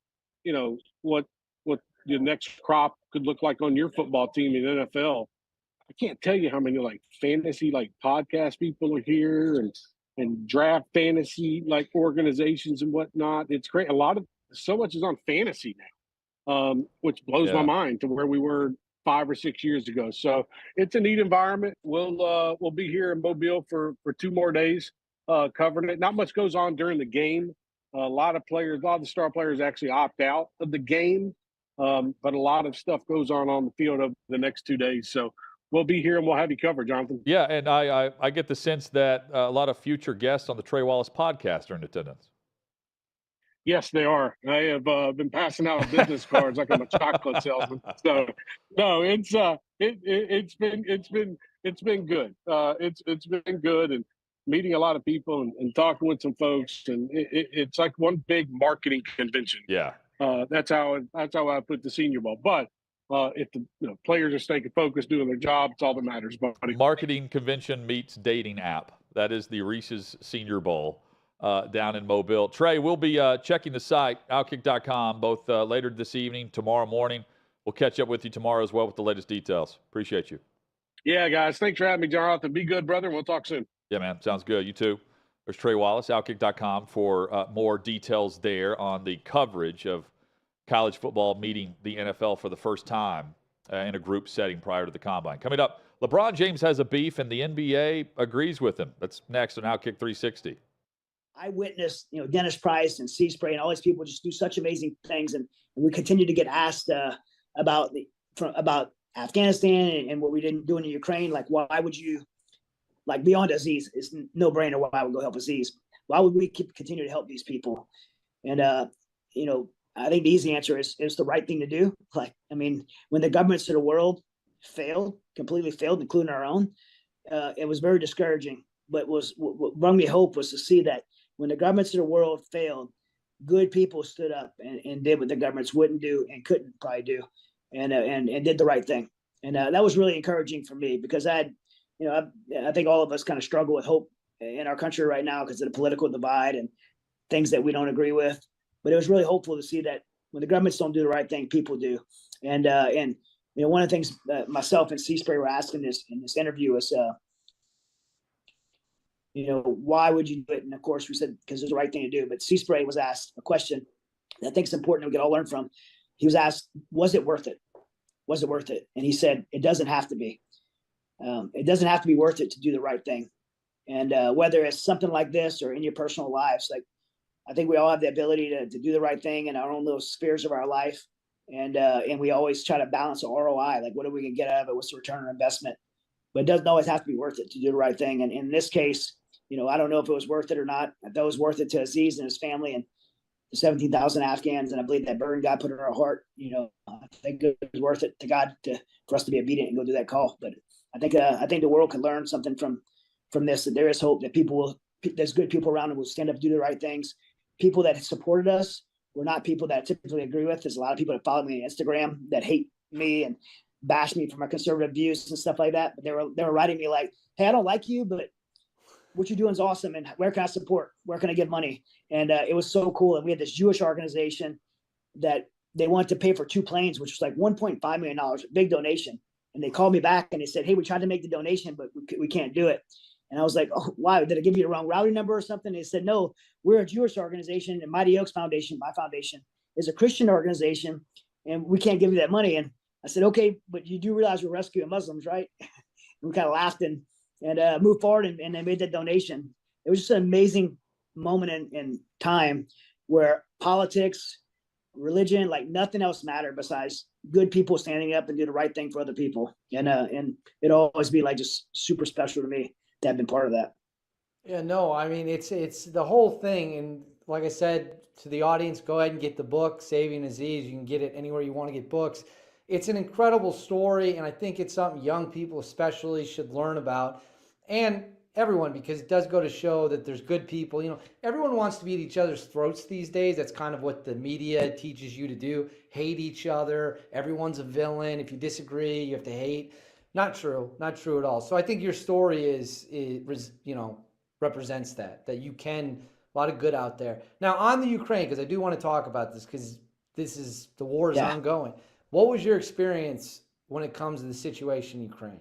what the next crop could look like on your football team in NFL, I can't tell you how many fantasy podcast people are here and draft fantasy organizations and whatnot. It's great. So much is on fantasy now, which blows my mind to where we were 5 or 6 years ago. So it's a neat environment. We'll be here in Mobile for 2 more days covering it. Not much goes on during the game. A lot of the star players actually opt out of the game, but a lot of stuff goes on the field over the next 2 days. So we'll be here and we'll have you covered, Jonathan.
Yeah, and I get the sense that a lot of future guests on the Trey Wallace podcast are in attendance.
Yes, they are. I have been passing out business cards like I'm a chocolate salesman. So, no, it's been good. It's been good, and meeting a lot of people and talking with some folks, and it's like one big marketing convention.
Yeah,
that's how I put the Senior Bowl. But if the players are staying focused, doing their job, it's all that matters, buddy.
Marketing convention meets dating app. That is the Reese's Senior Bowl. Down in Mobile. Trey, we'll be checking the site, Outkick.com, both later this evening, tomorrow morning. We'll catch up with you tomorrow as well with the latest details. Appreciate you.
Yeah, guys. Thanks for having me, Jonathan. Be good, brother, and we'll talk soon.
Yeah, man. Sounds good. You too. There's Trey Wallace, Outkick.com for more details there on the coverage of college football meeting the NFL for the first time in a group setting prior to the Combine. Coming up, LeBron James has a beef and the NBA agrees with him. That's next on Outkick 360.
I witnessed, Dennis Price and C-Spray and all these people just do such amazing things. And we continue to get asked about Afghanistan and what we didn't do in Ukraine. Like, why would you, like, beyond Aziz, it's no brainer why I would go help Aziz. Why would we continue to help these people? And, I think the easy answer is the right thing to do. Like, I mean, when the governments of the world completely failed, including our own, it was very discouraging. But what brought me hope was to see that when the governments of the world failed, good people stood up and did what the governments wouldn't do and couldn't probably do, and did the right thing. And that was really encouraging for me, because I think all of us kind of struggle with hope in our country right now because of the political divide and things that we don't agree with. But it was really hopeful to see that when the governments don't do the right thing, people do. And one of the things myself and C-Spray were asking in this interview was, why would you do it? And of course we said, because it's the right thing to do. But C-Spray was asked a question that I think is important and we can all learn from. He was asked, was it worth it? Was it worth it? And he said, it doesn't have to be. It doesn't have to be worth it to do the right thing. And whether it's something like this or in your personal lives, like, I think we all have the ability to do the right thing in our own little spheres of our life. And we always try to balance the ROI, like what are we going to get out of it? What's the return on investment? But it doesn't always have to be worth it to do the right thing. And in this case, I don't know if it was worth it or not. I thought it was worth it to Aziz and his family and the 17,000 Afghans. And I believe that burden God put in our heart. I think it was worth it to God for us to be obedient and go do that call. But I think the world could learn something from this, that there is hope, that there's good people around who will stand up and do the right things. People that supported us were not people that I typically agree with. There's a lot of people that follow me on Instagram that hate me and bash me for my conservative views and stuff like that. But they were writing me like, hey, I don't like you, but what you're doing is awesome. And where can I support? Where can I give money? And it was so cool. And we had this Jewish organization that they wanted to pay for 2 planes, which was like $1.5 million, a big donation. And they called me back and they said, hey, we tried to make the donation, but we can't do it. And I was like, oh, why? Did I give you the wrong routing number or something? They said, no, we're a Jewish organization, and Mighty Oaks Foundation, my foundation, is a Christian organization, and we can't give you that money. And I said, okay, but you do realize we're rescuing Muslims, right? And we kind of laughed and moved forward, and they made that donation. It was just an amazing moment in time where politics, religion, like nothing else mattered besides good people standing up and do the right thing for other people. And it'll always be like just super special to me to have been part of that.
Yeah, no, I mean, it's the whole thing. And like I said to the audience, go ahead and get the book, Saving Aziz. You can get it anywhere you want to get books. It's an incredible story, and I think it's something young people especially should learn about. And everyone, because it does go to show that there's good people. Everyone wants to be at each other's throats these days. That's kind of what the media teaches you to do. Hate each other. Everyone's a villain. If you disagree, you have to hate. Not true. Not true at all. So I think your story represents that you can, a lot of good out there. Now on the Ukraine, because I do want to talk about this, because the war is ongoing. What was your experience when it comes to the situation in Ukraine?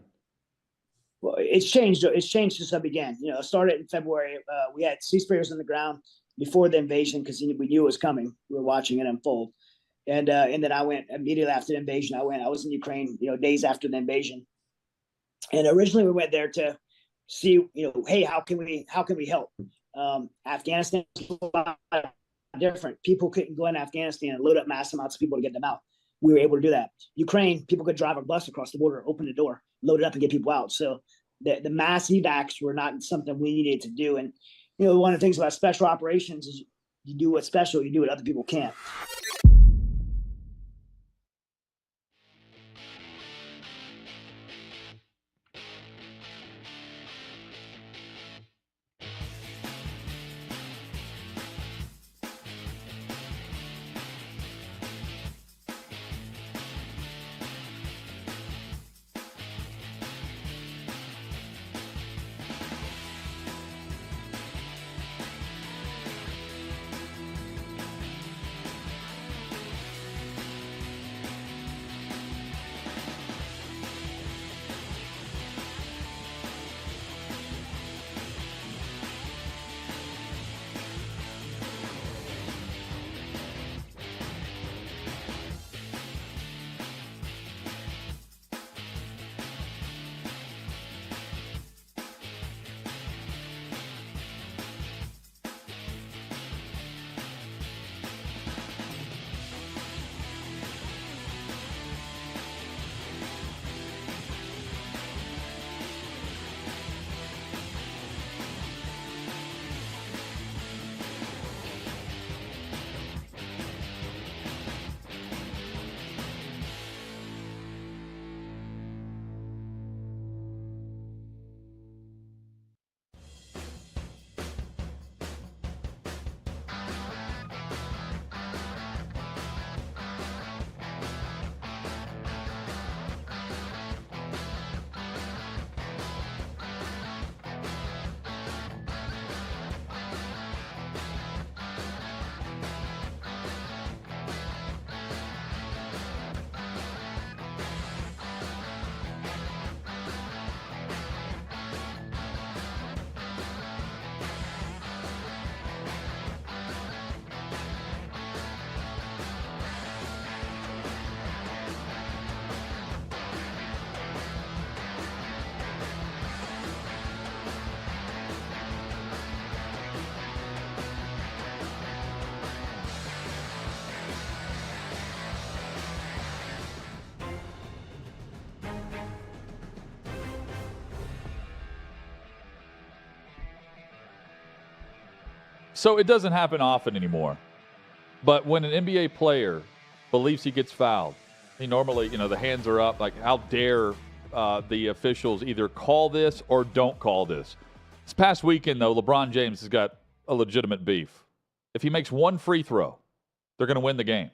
Well, it's changed. It's changed since I began. It started in February. We had C-Sprayers on the ground before the invasion because we knew it was coming. We were watching it unfold. And then I went immediately after the invasion. I was in Ukraine, days after the invasion. And originally we went there to see, hey, how can we help? Afghanistan is a lot different. People couldn't go in Afghanistan and load up mass amounts of people to get them out. We were able to do that. Ukraine, people could drive a bus across the border, open the door, load it up and get people out. So the mass evacs were not something we needed to do. And, one of the things about special operations is you do what's special, you do what other people can't.
So it doesn't happen often anymore. But when an NBA player believes he gets fouled, he normally, the hands are up. Like, how dare the officials either call this or don't call this? This past weekend, though, LeBron James has got a legitimate beef. If he makes one free throw, they're going to win the game.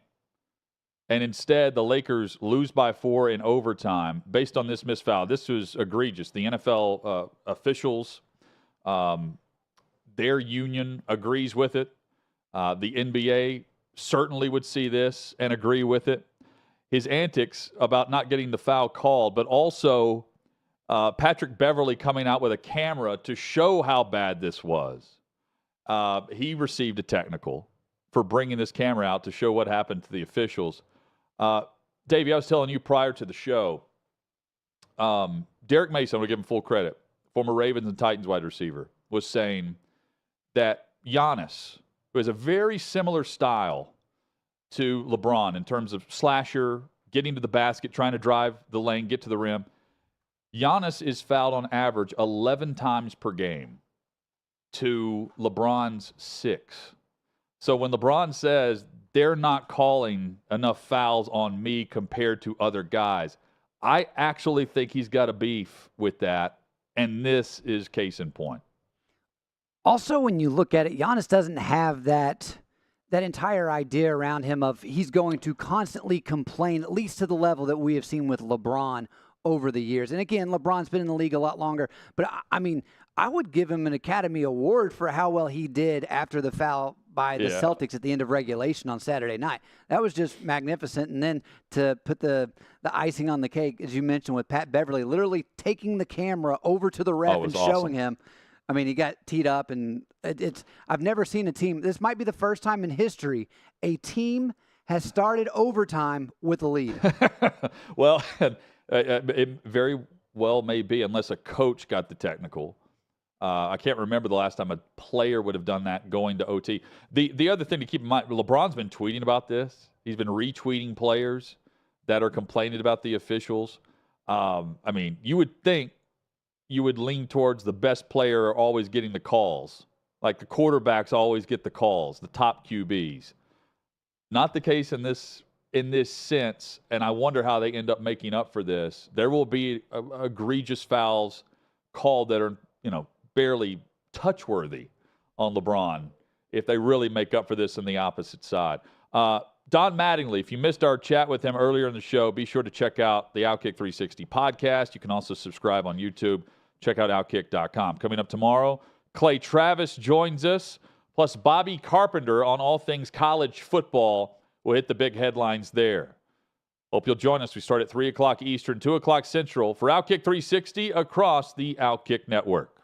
And instead, the Lakers lose by 4 in overtime based on this missed foul. This was egregious. The NFL officials, their union agrees with it. The NBA certainly would see this and agree with it. His antics about not getting the foul called, but also Patrick Beverley coming out with a camera to show how bad this was. He received a technical for bringing this camera out to show what happened to the officials. Davey, I was telling you prior to the show, Derek Mason, I'm going to give him full credit, former Ravens and Titans wide receiver, was saying that Giannis, who has a very similar style to LeBron in terms of slasher, getting to the basket, trying to drive the lane, get to the rim, Giannis is fouled on average 11 times per game to LeBron's 6. So when LeBron says they're not calling enough fouls on me compared to other guys, I actually think he's got a beef with that, and this is case in point.
Also, when you look at it, Giannis doesn't have that entire idea around him of he's going to constantly complain, at least to the level that we have seen with LeBron over the years. And again, LeBron's been in the league a lot longer, but I mean, I would give him an Academy Award for how well he did after the foul by the Celtics at the end of regulation on Saturday night. That was just magnificent. And then to put the icing on the cake, as you mentioned, with Pat Beverley literally taking the camera over to the ref and showing him. I mean, he got teed up, and I've never seen a team. This might be the first time in history a team has started overtime with a lead.
Well, it very well may be, unless a coach got the technical. I can't remember the last time a player would have done that going to OT. The other thing to keep in mind, LeBron's been tweeting about this. He's been retweeting players that are complaining about the officials. I mean, you would think you would lean towards the best player always getting the calls. Like the quarterbacks always get the calls, the top QBs. Not the case in this sense, and I wonder how they end up making up for this. There will be egregious fouls called that are, barely touch-worthy on LeBron if they really make up for this on the opposite side. Don Mattingly, if you missed our chat with him earlier in the show, be sure to check out the Outkick 360 podcast. You can also subscribe on YouTube. Check out Outkick.com. Coming up tomorrow, Clay Travis joins us, plus Bobby Carpenter on all things college football. We'll hit the big headlines there. Hope you'll join us. We start at 3 o'clock Eastern, 2 o'clock Central for Outkick 360 across the Outkick Network.